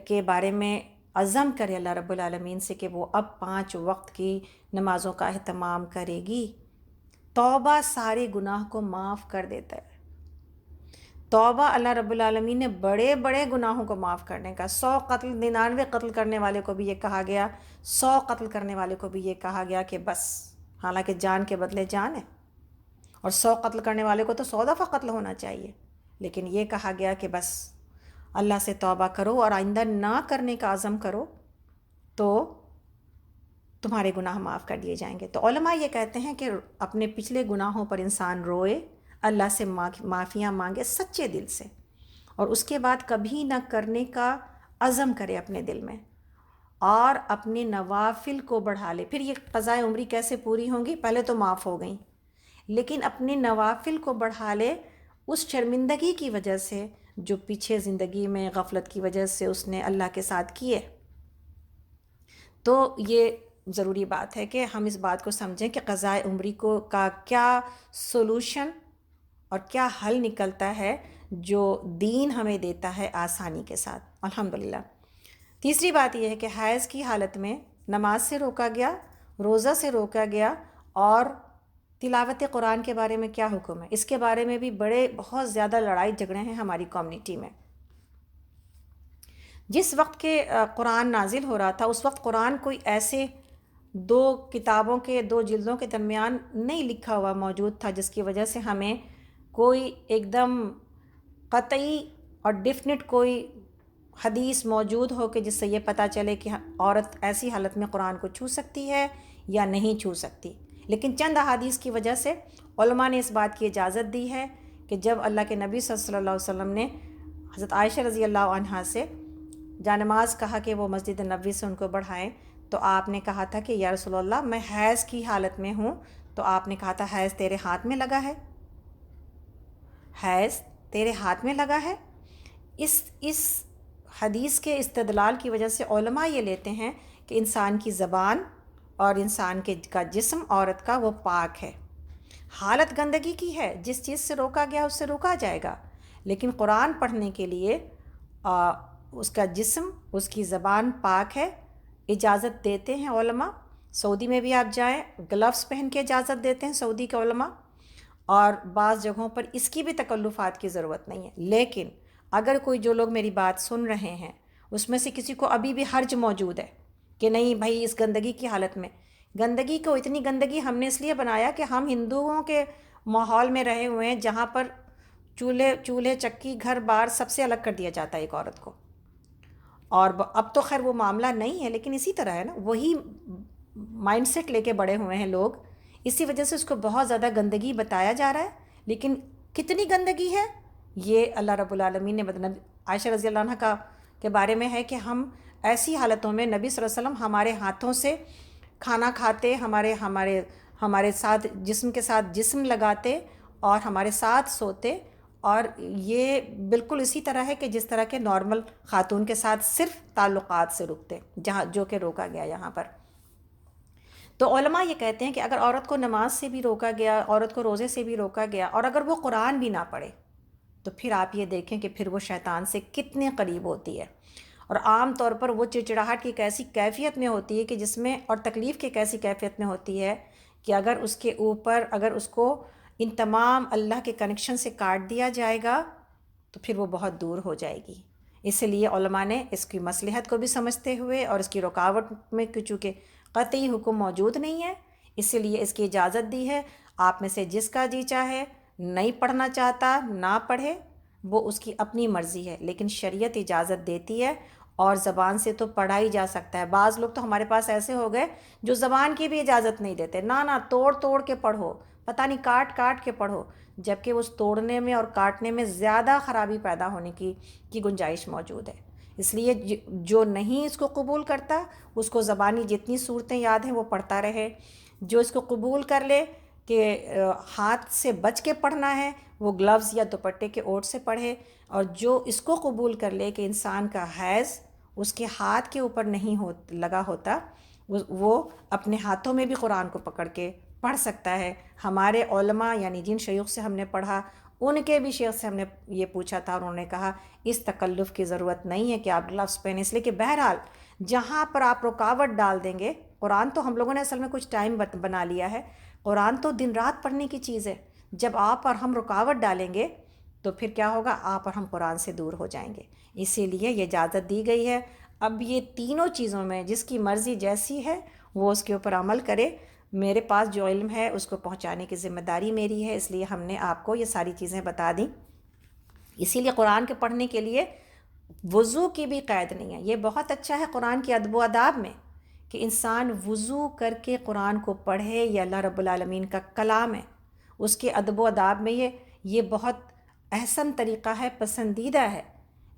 کے بارے میں عزم کرے اللہ رب العالمین سے کہ وہ اب 5 وقت کی نمازوں کا اہتمام کرے گی۔ توبہ سارے گناہ کو معاف کر دیتا ہے۔ توبہ اللہ رب العالمین نے بڑے بڑے گناہوں کو معاف کرنے کا، 100 قتل 99 قتل کرنے والے کو بھی یہ کہا گیا، 100 قتل کرنے والے کو بھی یہ کہا گیا کہ بس، حالانکہ جان کے بدلے جان ہے، اور 100 قتل کرنے والے کو تو 100 دفعہ قتل ہونا چاہیے، لیکن یہ کہا گیا کہ بس اللہ سے توبہ کرو اور آئندہ نہ کرنے کا عزم کرو تو تمہارے گناہ معاف کر دیے جائیں گے۔ تو علماء یہ کہتے ہیں کہ اپنے پچھلے گناہوں پر انسان روئے، اللہ سے معافیاں مانگے سچے دل سے، اور اس کے بعد کبھی نہ کرنے کا عزم کرے اپنے دل میں، اور اپنے نوافل کو بڑھا لے۔ پھر یہ قضائے عمری کیسے پوری ہوں گی؟ پہلے تو معاف ہو گئیں، لیکن اپنے نوافل کو بڑھا لے اس شرمندگی کی وجہ سے جو پیچھے زندگی میں غفلت کی وجہ سے اس نے اللہ کے ساتھ کیے۔ تو یہ ضروری بات ہے کہ ہم اس بات کو سمجھیں کہ قضائے عمری کا کیا سولوشن اور کیا حل نکلتا ہے جو دین ہمیں دیتا ہے آسانی کے ساتھ، الحمدللہ۔ تیسری بات یہ ہے کہ حیض کی حالت میں نماز سے روکا گیا، روزہ سے روکا گیا، اور تلاوت قرآن کے بارے میں کیا حکم ہے؟ اس کے بارے میں بھی بہت زیادہ لڑائی جھگڑے ہیں ہماری کمیونٹی میں۔ جس وقت کے قرآن نازل ہو رہا تھا اس وقت قرآن کوئی ایسے 2 کتابوں کے 2 جلدوں کے درمیان نہیں لکھا ہوا موجود تھا جس کی وجہ سے ہمیں کوئی ایک دم قطعی اور ڈیفینٹ کوئی حدیث موجود ہو کہ جس سے یہ پتہ چلے کہ عورت ایسی حالت میں قرآن کو چھو سکتی ہے یا نہیں چھو سکتی۔ لیکن چند احادیث کی وجہ سے علماء نے اس بات کی اجازت دی ہے کہ جب اللہ کے نبی صلی اللہ علیہ وسلم نے حضرت عائشہ رضی اللہ عنہا سے جانماز کہا کہ وہ مسجد نبوی سے ان کو بڑھائیں، تو آپ نے کہا تھا کہ یا رسول اللہ میں حیض کی حالت میں ہوں، تو آپ نے کہا تھا حیض تیرے ہاتھ میں لگا ہے، حیض تیرے ہاتھ میں لگا ہے۔ اس حدیث کے استدلال کی وجہ سے علماء یہ لیتے ہیں کہ انسان کی زبان اور انسان کا جسم عورت کا وہ پاک ہے، حالت گندگی کی ہے، جس چیز سے روکا گیا اس سے روکا جائے گا، لیکن قرآن پڑھنے کے لیے اس کا جسم، اس کی زبان پاک ہے، اجازت دیتے ہیں علماء۔ سعودی میں بھی آپ جائیں گلوز پہن کے اجازت دیتے ہیں سعودی کے علماء، اور بعض جگہوں پر اس کی بھی تکلفات کی ضرورت نہیں ہے۔ لیکن اگر کوئی جو لوگ میری بات سن رہے ہیں اس میں سے کسی کو ابھی بھی حرج موجود ہے کہ نہیں بھائی اس گندگی کی حالت میں، گندگی کو اتنی گندگی ہم نے اس لیے بنایا کہ ہم ہندوؤں کے ماحول میں رہے ہوئے ہیں جہاں پر چولہے چکی گھر بار سب سے الگ کر دیا جاتا ہے ایک عورت کو. اور اب تو خیر وہ معاملہ نہیں ہے، لیکن اسی طرح ہے نا، وہی مائنڈ سیٹ لے کے بڑے ہوئے ہیں لوگ. اسی وجہ سے اس کو بہت زیادہ گندگی بتایا جا رہا ہے. لیکن کتنی گندگی ہے یہ اللہ رب العالمین نے عائشہ رضی اللہ عنہ کے بارے میں ہے کہ ہم ایسی حالتوں میں نبی صلی اللہ علیہ وسلم ہمارے ہاتھوں سے کھانا کھاتے، ہمارے ساتھ جسم کے ساتھ جسم لگاتے اور ہمارے ساتھ سوتے، اور یہ بالکل اسی طرح ہے کہ جس طرح کے نارمل خاتون کے ساتھ صرف تعلقات سے رکتے، جہاں جو کہ روکا گیا یہاں پر. تو علماء یہ کہتے ہیں کہ اگر عورت کو نماز سے بھی روکا گیا، عورت کو روزے سے بھی روکا گیا، اور اگر وہ قرآن بھی نہ پڑھے، تو پھر آپ یہ دیکھیں کہ پھر وہ شیطان سے کتنے قریب ہوتی ہے. اور عام طور پر وہ چڑچڑاہٹ کی ایک ایسی کیفیت میں ہوتی ہے کہ جس میں، اور تکلیف کی ایک ایسی کیفیت میں ہوتی ہے کہ اگر اس کے اوپر، اگر اس کو ان تمام اللہ کے کنیکشن سے کاٹ دیا جائے گا تو پھر وہ بہت دور ہو جائے گی. اس لیے علماء نے اس کی مصلحت کو بھی سمجھتے ہوئے اور اس کی رکاوٹ میں چونکہ قطعی حکم موجود نہیں ہے، اسی لیے اس کی اجازت دی ہے. آپ میں سے جس کا جی چاہے نہیں پڑھنا چاہتا نہ پڑھے، وہ اس کی اپنی مرضی ہے، لیکن شریعت اجازت دیتی ہے. اور زبان سے تو پڑھا ہی جا سکتا ہے. بعض لوگ تو ہمارے پاس ایسے ہو گئے جو زبان کی بھی اجازت نہیں دیتے، نہ توڑ کے پڑھو، پتہ نہیں کاٹ کے پڑھو، جبکہ اس توڑنے میں اور کاٹنے میں زیادہ خرابی پیدا ہونے کی گنجائش موجود ہے. اس لیے جو نہیں اس کو قبول کرتا، اس کو زبانی جتنی صورتیں یاد ہیں وہ پڑھتا رہے. جو اس کو قبول کر لے کہ ہاتھ سے بچ کے پڑھنا ہے، وہ گلوز یا دوپٹے کے اوٹ سے پڑھے. اور جو اس کو قبول کر لے کہ انسان کا حیض اس کے ہاتھ کے اوپر نہیں لگا ہوتا، وہ اپنے ہاتھوں میں بھی قرآن کو پکڑ کے پڑھ سکتا ہے. ہمارے علماء یعنی جن شیوخ سے ہم نے پڑھا، ان کے بھی شیخ سے ہم نے یہ پوچھا تھا، اور انہوں نے کہا اس تکلف کی ضرورت نہیں ہے کہ آپ گلوز پہنیں، اس لیے کہ بہرحال جہاں پر آپ رکاوٹ ڈال دیں گے. قرآن تو ہم لوگوں نے اصل میں کچھ ٹائم بنا لیا ہے، قرآن تو دن رات پڑھنے کی چیز ہے. جب آپ اور ہم رکاوٹ ڈالیں گے تو پھر کیا ہوگا، آپ اور ہم قرآن سے دور ہو جائیں گے. اسی لیے یہ اجازت دی گئی ہے. اب یہ تینوں چیزوں میں جس کی مرضی جیسی ہے وہ اس کے اوپر عمل کرے. میرے پاس جو علم ہے اس کو پہنچانے کی ذمہ داری میری ہے، اس لیے ہم نے آپ کو یہ ساری چیزیں بتا دیں. اسی لیے قرآن کے پڑھنے کے لیے وضو کی بھی قید نہیں ہے. یہ بہت اچھا ہے قرآن کے ادب و آداب میں کہ انسان وضو کر کے قرآن کو پڑھے. یہ اللہ رب العالمین کا کلام ہے، اس کے ادب و آداب میں یہ بہت احسن طریقہ ہے، پسندیدہ ہے.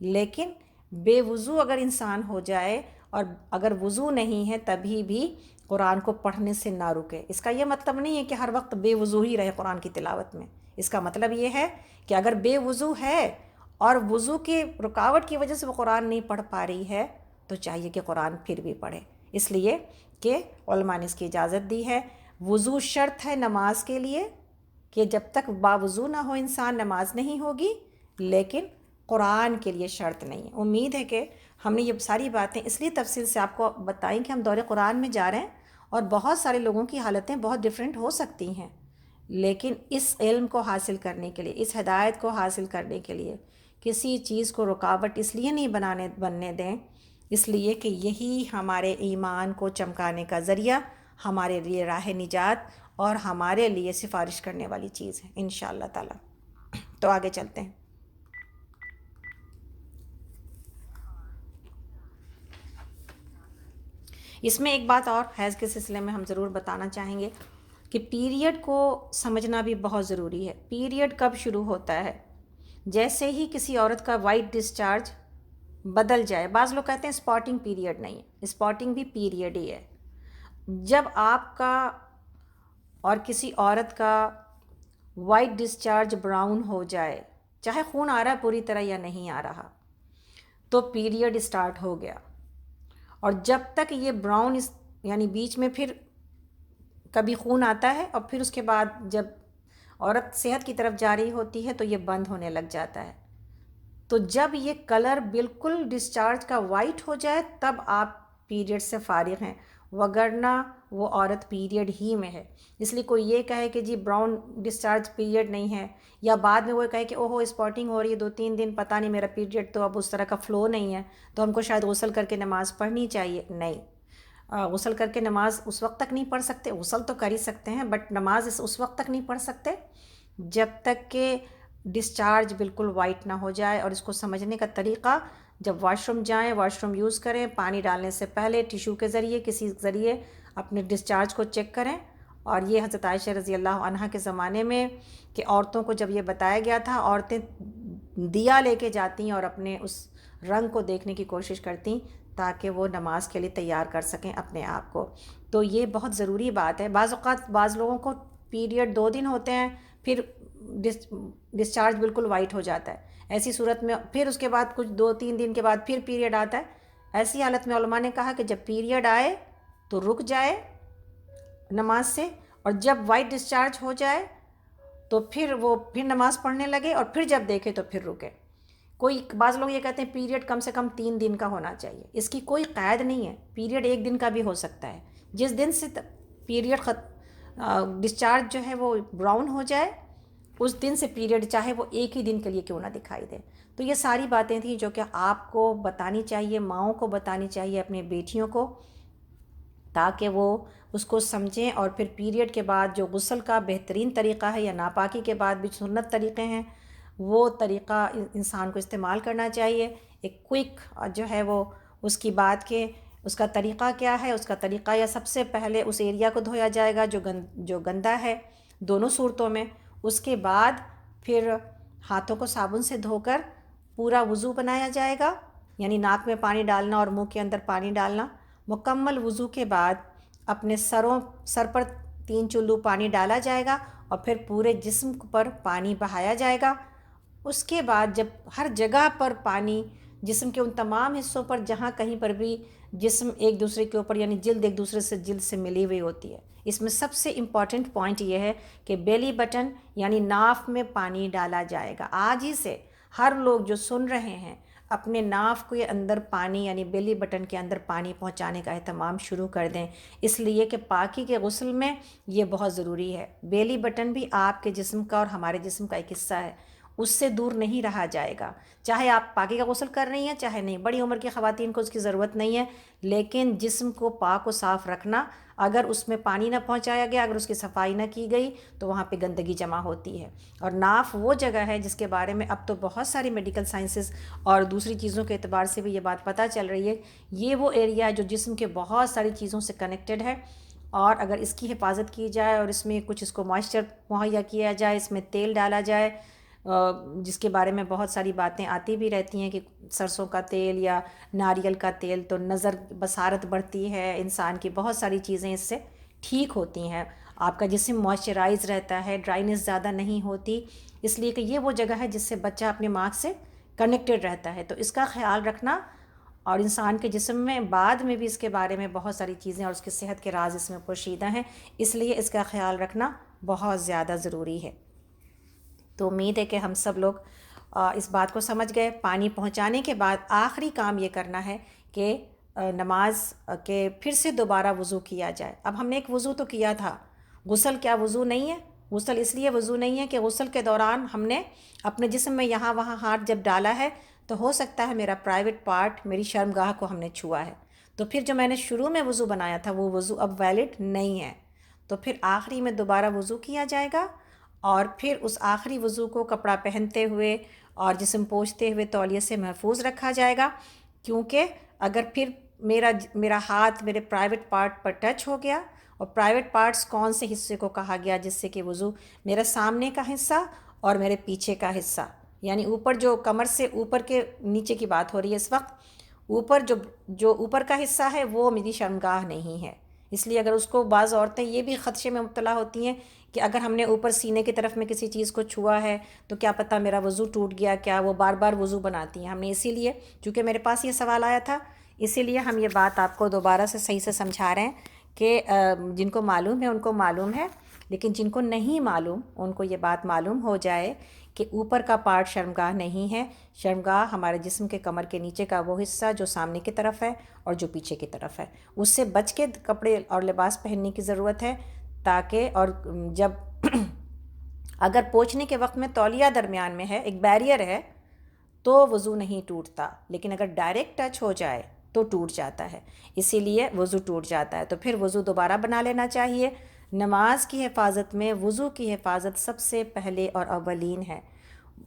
لیکن بے وضو اگر انسان ہو جائے اور اگر وضو نہیں ہے تبھی بھی قرآن کو پڑھنے سے نہ رکے. اس کا یہ مطلب نہیں ہے کہ ہر وقت بے وضو ہی رہے قرآن کی تلاوت میں. اس کا مطلب یہ ہے کہ اگر بے وضو ہے اور وضو کی رکاوٹ کی وجہ سے وہ قرآن نہیں پڑھ پا رہی ہے تو چاہیے کہ قرآن پھر بھی پڑھے، اس لیے کہ علماء نے اس کی اجازت دی ہے. وضو شرط ہے نماز کے لیے کہ جب تک باوضو نہ ہو انسان نماز نہیں ہوگی، لیکن قرآن کے لیے شرط نہیں ہے. امید ہے کہ ہم نے یہ ساری باتیں اس لیے تفصیل سے آپ کو بتائیں کہ ہم دور قرآن میں جا رہے ہیں اور بہت سارے لوگوں کی حالتیں بہت ڈیفرنٹ ہو سکتی ہیں، لیکن اس علم کو حاصل کرنے کے لیے، اس ہدایت کو حاصل کرنے کے لیے کسی چیز کو رکاوٹ اس لیے نہیں بننے دیں، اس لیے کہ یہی ہمارے ایمان کو چمکانے کا ذریعہ، ہمارے لیے راہ نجات اور ہمارے لیے سفارش کرنے والی چیز ہے انشاءاللہ تعالی. تو آگے چلتے ہیں. اس میں ایک بات اور حیض کے سلسلے میں ہم ضرور بتانا چاہیں گے کہ پیریڈ کو سمجھنا بھی بہت ضروری ہے. پیریڈ کب شروع ہوتا ہے؟ جیسے ہی کسی عورت کا وائٹ ڈسچارج بدل جائے، بعض لوگ کہتے ہیں اسپاٹنگ پیریڈ نہیں ہے، اسپاٹنگ بھی پیریڈ ہی ہے. جب آپ کا اور کسی عورت کا وائٹ ڈسچارج براؤن ہو جائے، چاہے خون آ رہا ہے پوری طرح یا نہیں آ رہا، تو پیریڈ اسٹارٹ ہو گیا. اور جب تک یہ براؤن یعنی بیچ میں پھر کبھی خون آتا ہے اور پھر اس کے بعد جب عورت صحت کی طرف جا رہی ہوتی ہے تو یہ بند ہونے لگ جاتا ہے. تو جب یہ کلر بالکل ڈسچارج کا وائٹ ہو جائے تب آپ پیریڈ سے فارغ ہیں، وگرنہ وہ عورت پیریڈ ہی میں ہے. اس لیے کوئی یہ کہے کہ جی براؤن ڈسچارج پیریڈ نہیں ہے، یا بعد میں وہ کہے کہ اوہو اسپاٹنگ ہو رہی ہے 2-3 دن، پتہ نہیں میرا پیریڈ تو اب اس طرح کا فلو نہیں ہے تو ہم کو شاید غسل کر کے نماز پڑھنی چاہیے. نہیں، غسل کر کے نماز اس وقت تک نہیں پڑھ سکتے. غسل تو کر ہی سکتے ہیں بٹ نماز اس وقت تک نہیں پڑھ سکتے جب تک کہ ڈسچارج بالکل وائٹ نہ ہو جائے. اور اس کو سمجھنے کا طریقہ، جب واش روم جائیں، واش روم یوز کریں، پانی ڈالنے سے پہلے ٹیشو کے ذریعے کسی ذریعے اپنے ڈسچارج کو چیک کریں. اور یہ حضرت عائشہ رضی اللہ عنہا کے زمانے میں کہ عورتوں کو جب یہ بتایا گیا تھا، عورتیں دیا لے کے جاتی اور اپنے اس رنگ کو دیکھنے کی کوشش کرتی تاکہ وہ نماز کے لیے تیار کر سکیں اپنے آپ کو. تو یہ بہت ضروری بات ہے. بعض اوقات بعض لوگوں کو پیریڈ 2 دن ہوتے ہیں، پھر ڈسچارج بالکل وائٹ ہو جاتا ہے. ایسی صورت میں پھر اس کے بعد کچھ 2-3 دن کے بعد پھر پیریڈ آتا ہے. ایسی حالت میں علماء نے کہا کہ جب پیریڈ آئے تو رک جائے نماز سے، اور جب وائٹ ڈسچارج ہو جائے تو پھر وہ پھر نماز پڑھنے لگے، اور پھر جب دیکھے تو پھر رکے. بعض لوگ یہ کہتے ہیں پیریڈ کم سے کم 3 دن کا ہونا چاہیے. اس کی کوئی قید نہیں ہے. پیریڈ 1 دن کا بھی ہو سکتا ہے. جس دن سے پیریڈ ڈسچارج جو ہے وہ براؤن ہو جائے، اس دن سے پیریڈ چاہے وہ ایک ہی دن کے لیے کیوں نہ دکھائی دے. تو یہ ساری باتیں تھیں جو کہ آپ کو بتانی چاہیے، ماؤں کو بتانی چاہیے اپنے بیٹیوں کو، تاکہ وہ اس کو سمجھیں. اور پھر پیریڈ کے بعد جو غسل کا بہترین طریقہ ہے، یا ناپاکی کے بعد بھی سنت طریقے ہیں، وہ طریقہ انسان کو استعمال کرنا چاہیے. ایک کوئک جو ہے وہ اس کی بات کے اس کا طریقہ کیا ہے. اس کا طریقہ، یا سب سے پہلے اس ایریا کو دھویا جائے گا جو گندا ہے، دونوں صورتوں میں. اس کے بعد پھر ہاتھوں کو صابن سے دھو کر پورا وضو بنایا جائے گا، یعنی ناک میں پانی ڈالنا اور منہ کے اندر پانی ڈالنا. مکمل وضو کے بعد اپنے سر پر 3 چلو پانی ڈالا جائے گا، اور پھر پورے جسم پر پانی بہایا جائے گا. اس کے بعد جب ہر جگہ پر پانی، جسم کے ان تمام حصوں پر جہاں کہیں پر بھی جسم ایک دوسرے کے اوپر، یعنی جلد ایک دوسرے سے جلد سے ملی ہوئی ہوتی ہے، اس میں سب سے امپورٹنٹ پوائنٹ یہ ہے کہ بیلی بٹن یعنی ناف میں پانی ڈالا جائے گا. آج ہی سے ہر لوگ جو سن رہے ہیں اپنے ناف کے اندر پانی، یعنی بیلی بٹن کے اندر پانی پہنچانے کا اہتمام شروع کر دیں. اس لیے کہ پاکی کے غسل میں یہ بہت ضروری ہے. بیلی بٹن بھی آپ کے جسم کا اور ہمارے جسم کا ایک حصہ ہے، اس سے دور نہیں رہا جائے گا. چاہے آپ پاکی کا غسل کر رہی ہیں چاہے نہیں. بڑی عمر کی خواتین کو اس کی ضرورت نہیں ہے، لیکن جسم کو پاک و صاف رکھنا، اگر اس میں پانی نہ پہنچایا گیا، اگر اس کی صفائی نہ کی گئی تو وہاں پہ گندگی جمع ہوتی ہے. اور ناف وہ جگہ ہے جس کے بارے میں اب تو بہت ساری میڈیکل سائنسز اور دوسری چیزوں کے اعتبار سے بھی یہ بات پتہ چل رہی ہے. یہ وہ ایریا ہے جو جسم کے بہت ساری چیزوں سے کنیکٹڈ ہے، اور اگر اس کی حفاظت کی جائے اور اس میں کچھ اس کو موئسچر مہیا کیا جائے، اس میں تیل ڈالا جائے، جس کے بارے میں بہت ساری باتیں آتی بھی رہتی ہیں کہ سرسوں کا تیل یا ناریل کا تیل، تو نظر بصارت بڑھتی ہے انسان کی، بہت ساری چیزیں اس سے ٹھیک ہوتی ہیں. آپ کا جسم موئسچرائز رہتا ہے، ڈرائنس زیادہ نہیں ہوتی، اس لیے کہ یہ وہ جگہ ہے جس سے بچہ اپنے ماں سے کنیکٹڈ رہتا ہے. تو اس کا خیال رکھنا، اور انسان کے جسم میں بعد میں بھی اس کے بارے میں بہت ساری چیزیں اور اس کی صحت کے راز اس میں پوشیدہ ہیں، اس لیے اس کا خیال رکھنا بہت زیادہ ضروری ہے. تو امید ہے کہ ہم سب لوگ اس بات کو سمجھ گئے. پانی پہنچانے کے بعد آخری کام یہ کرنا ہے کہ نماز کے پھر سے دوبارہ وضو کیا جائے. اب ہم نے ایک وضو تو کیا تھا، غسل کیا وضو نہیں ہے؟ غسل اس لیے وضو نہیں ہے کہ غسل کے دوران ہم نے اپنے جسم میں یہاں وہاں ہاتھ جب ڈالا ہے تو ہو سکتا ہے میرا پرائیویٹ پارٹ، میری شرمگاہ کو ہم نے چھوا ہے، تو پھر جو میں نے شروع میں وضو بنایا تھا وہ وضو اب ویلڈ نہیں ہے. تو پھر آخری میں دوبارہ وضو کیا جائے گا، اور پھر اس آخری وضو کو کپڑا پہنتے ہوئے اور جسم پوچھتے ہوئے تولیے سے محفوظ رکھا جائے گا. کیونکہ اگر پھر میرا ہاتھ میرے پرائیویٹ پارٹ پر ٹچ ہو گیا، اور پرائیویٹ پارٹس کون سے حصے کو کہا گیا جس سے کہ وضو میرا سامنے کا حصہ اور میرے پیچھے کا حصہ، یعنی اوپر جو کمر سے اوپر کے نیچے کی بات ہو رہی ہے اس وقت، اوپر جو اوپر کا حصہ ہے وہ میری شرمگاہ نہیں ہے. اس لیے اگر اس کو، بعض عورتیں یہ بھی خدشے میں مبتلا ہوتی ہیں کہ اگر ہم نے اوپر سینے کی طرف میں کسی چیز کو چھوا ہے تو کیا پتہ میرا وضو ٹوٹ گیا کیا، وہ بار بار وضو بناتی ہیں. ہم نے اسی لیے، چونکہ میرے پاس یہ سوال آیا تھا، اسی لیے ہم یہ بات آپ کو دوبارہ سے صحیح سے سمجھا رہے ہیں کہ جن کو معلوم ہے ان کو معلوم ہے، لیکن جن کو نہیں معلوم ان کو یہ بات معلوم ہو جائے کہ اوپر کا پارٹ شرمگاہ نہیں ہے. شرمگاہ ہمارے جسم کے کمر کے نیچے کا وہ حصہ جو سامنے کی طرف ہے اور جو پیچھے کی طرف ہے، اس سے بچ کے کپڑے اور لباس پہننے کی ضرورت ہے، تاکہ، اور جب اگر پوچھنے کے وقت میں تولیہ درمیان میں ہے، ایک بیریئر ہے، تو وضو نہیں ٹوٹتا، لیکن اگر ڈائریکٹ ٹچ ہو جائے تو ٹوٹ جاتا ہے. اسی لیے وضو ٹوٹ جاتا ہے. تو پھر وضو دوبارہ بنا لینا چاہیے. نماز کی حفاظت میں وضو کی حفاظت سب سے پہلے اور اولین ہے۔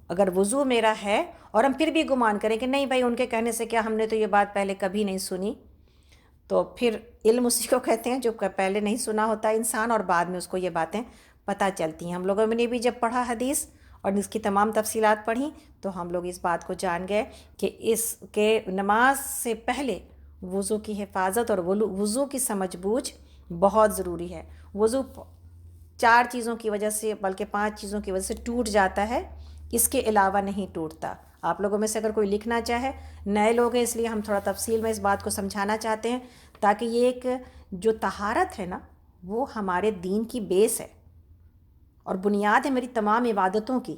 اگر وضو میرا ہے اور ہم پھر بھی گمان کریں کہ نہیں بھائی ان کے کہنے سے کیا، ہم نے تو یہ بات پہلے کبھی نہیں سنی، تو پھر علم اسی کو کہتے ہیں جو پہلے نہیں سنا ہوتا انسان اور بعد میں اس کو یہ باتیں پتہ چلتی ہیں۔ ہم لوگوں نے بھی جب پڑھا حدیث اور اس کی تمام تفصیلات پڑھیں تو ہم لوگ اس بات کو جان گئے کہ اس کے نماز سے پہلے وضو کی حفاظت اور وضو کی سمجھ بوجھ بہت ضروری ہے۔ وضو 4 چیزوں کی وجہ سے بلکہ 5 چیزوں کی وجہ سے ٹوٹ جاتا ہے، اس کے علاوہ نہیں ٹوٹتا۔ آپ لوگوں میں سے اگر کوئی لکھنا چاہے، نئے لوگ ہیں اس لیے ہم تھوڑا تفصیل میں اس بات کو سمجھانا چاہتے ہیں تاکہ یہ ایک جو طہارت ہے نا وہ ہمارے دین کی بیس ہے اور بنیاد ہے میری تمام عبادتوں کی،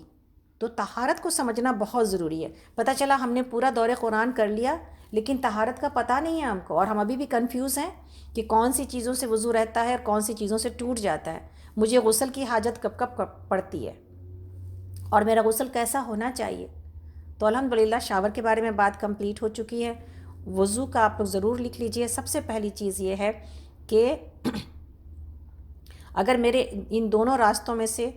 تو طہارت کو سمجھنا بہت ضروری ہے۔ پتہ چلا ہم نے پورا دور قرآن کر لیا لیکن طہارت کا پتہ نہیں ہے ہم کو، اور ہم ابھی بھی کنفیوز ہیں کہ کون سی چیزوں سے وضو رہتا ہے اور کون سی چیزوں سے ٹوٹ جاتا ہے، مجھے غسل کی حاجت کب کب پڑتی ہے اور میرا غسل کیسا ہونا چاہیے۔ تو الحمدللہ شاور کے بارے میں بات کمپلیٹ ہو چکی ہے۔ وضو کا آپ لوگ ضرور لکھ لیجئے۔ سب سے پہلی چیز یہ ہے کہ اگر میرے ان دونوں راستوں میں سے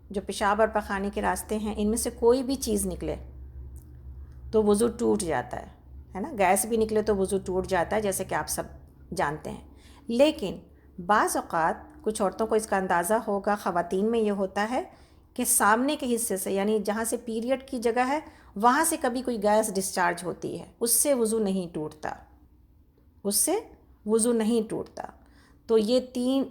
جو پیشاب اور پخانے کے راستے ہیں ان میں سے کوئی بھی چیز نکلے تو وضو ٹوٹ جاتا ہے نا، گیس بھی نکلے تو وضو ٹوٹ جاتا ہے جیسے کہ آپ سب جانتے ہیں۔ لیکن بعض اوقات کچھ عورتوں کو اس کا اندازہ ہوگا، خواتین میں یہ ہوتا ہے کہ سامنے کے حصے سے یعنی جہاں سے پیریڈ کی جگہ ہے وہاں سے کبھی کوئی گیس ڈسچارج ہوتی ہے، اس سے وضو نہیں ٹوٹتا، اس سے وضو نہیں ٹوٹتا۔ تو یہ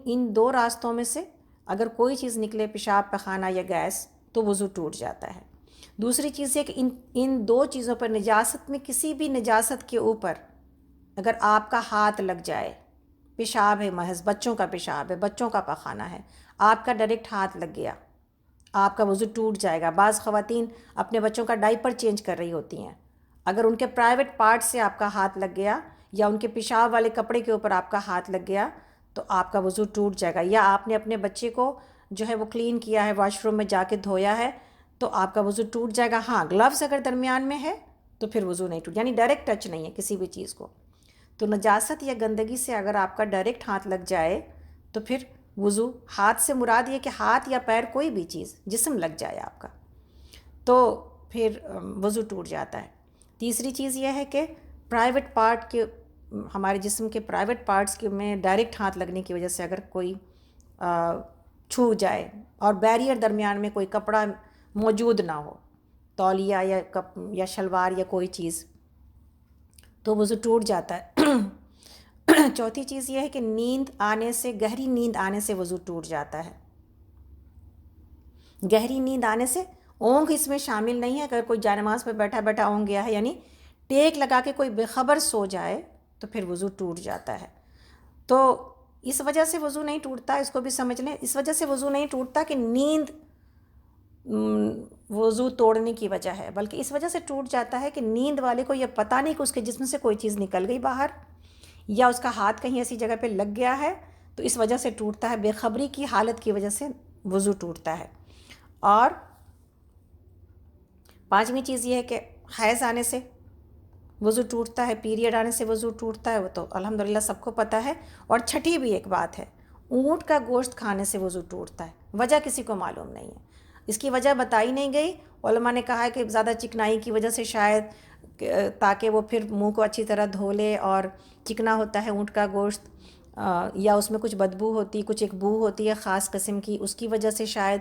ان 2 راستوں میں سے اگر کوئی چیز نکلے، پیشاب پخانہ یا گیس، تو وضو ٹوٹ جاتا ہے۔ دوسری چیز یہ کہ ان 2 چیزوں پر نجاست میں کسی بھی نجاست کے اوپر اگر آپ کا ہاتھ لگ جائے، پیشاب ہے محض، بچوں کا پیشاب ہے، بچوں کا پخانہ ہے، آپ کا ڈائریکٹ ہاتھ لگ گیا، آپ کا وضو ٹوٹ جائے گا۔ بعض خواتین اپنے بچوں کا ڈائپر چینج کر رہی ہوتی ہیں، اگر ان کے پرائیویٹ پارٹ سے آپ کا ہاتھ لگ گیا یا ان کے پیشاب والے کپڑے کے اوپر آپ کا ہاتھ لگ گیا تو آپ کا وضو ٹوٹ جائے گا۔ یا آپ نے اپنے بچے کو جو ہے وہ کلین کیا ہے، واش روم میں جا کے دھویا ہے تو آپ کا وضو ٹوٹ جائے گا۔ ہاں، گلوز اگر درمیان میں ہے تو پھر وضو نہیں ٹوٹ، یعنی ڈائریکٹ ٹچ نہیں ہے کسی بھی چیز کو۔ تو نجاست یا گندگی سے اگر آپ کا ڈائریکٹ ہاتھ لگ جائے تو پھر وضو، ہاتھ سے مراد یہ کہ ہاتھ یا پیر کوئی بھی چیز جسم لگ جائے آپ کا تو پھر وضو ٹوٹ جاتا ہے۔ تیسری چیز یہ ہے کہ پرائیویٹ پارٹ کے، ہمارے جسم کے پرائیویٹ پارٹس کے میں ڈائریکٹ ہاتھ لگنے کی وجہ سے اگر کوئی چھو جائے اور بیریئر درمیان میں کوئی کپڑا موجود نہ ہو، تولیہ یا شلوار یا کوئی چیز، تو وضو ٹوٹ جاتا ہے۔ چوتھی چیز یہ ہے کہ نیند آنے سے، گہری نیند آنے سے وضو ٹوٹ جاتا ہے۔ گہری نیند آنے سے، اونگھ اس میں شامل نہیں ہے، اگر کوئی جائے نماز پہ بیٹھا بیٹھا اونگھ گیا ہے یعنی ٹیک لگا کے کوئی بے خبر سو جائے تو پھر وضو ٹوٹ جاتا ہے۔ تو اس وجہ سے وضو نہیں ٹوٹتا، اس کو بھی سمجھ لیں، اس وجہ سے وضو نہیں ٹوٹتا کہ نیند وضو توڑنے کی وجہ ہے، بلکہ اس وجہ سے ٹوٹ جاتا ہے کہ نیند والے کو یہ پتہ نہیں کہ اس کے جسم سے کوئی چیز نکل گئی باہر یا اس کا ہاتھ کہیں ایسی جگہ پہ لگ گیا ہے تو اس وجہ سے ٹوٹتا ہے، بے خبری کی حالت کی وجہ سے وضو ٹوٹتا ہے۔ اور 5ویں چیز یہ ہے کہ حیض آنے سے وضو ٹوٹتا ہے، پیریڈ آنے سے وضو ٹوٹتا ہے، وہ تو الحمدللہ سب کو پتہ ہے۔ اور چھٹی بھی ایک بات ہے، اونٹ کا گوشت کھانے سے وضو ٹوٹتا ہے، وجہ کسی کو معلوم نہیں ہے، اس کی وجہ بتائی نہیں گئی۔ علماء نے کہا ہے کہ زیادہ چکنائی کی وجہ سے شاید، تاکہ وہ پھر منہ کو اچھی طرح دھو لے، اور چکنا ہوتا ہے اونٹ کا گوشت، یا اس میں کچھ بدبو ہوتی، کچھ ایک بو ہوتی ہے خاص قسم کی، اس کی وجہ سے شاید،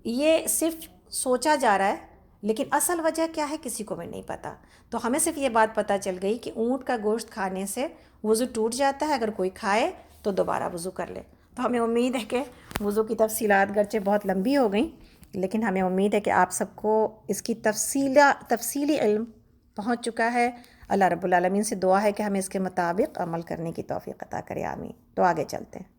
یہ صرف سوچا جا رہا ہے لیکن اصل وجہ کیا ہے کسی کو بھی نہیں پتہ۔ تو ہمیں صرف یہ بات پتہ چل گئی کہ اونٹ کا گوشت کھانے سے وضو ٹوٹ جاتا ہے، اگر کوئی کھائے تو دوبارہ وضو کر لے۔ تو ہمیں امید ہے کہ وضو کی تفصیلات گرچہ بہت لمبی ہو گئیں لیکن ہمیں امید ہے کہ آپ سب کو اس کی تفصیلی علم پہنچ چکا ہے۔ اللہ رب العالمین سے دعا ہے کہ ہمیں اس کے مطابق عمل کرنے کی توفیق عطا کرے، آمین۔ تو آگے چلتے ہیں۔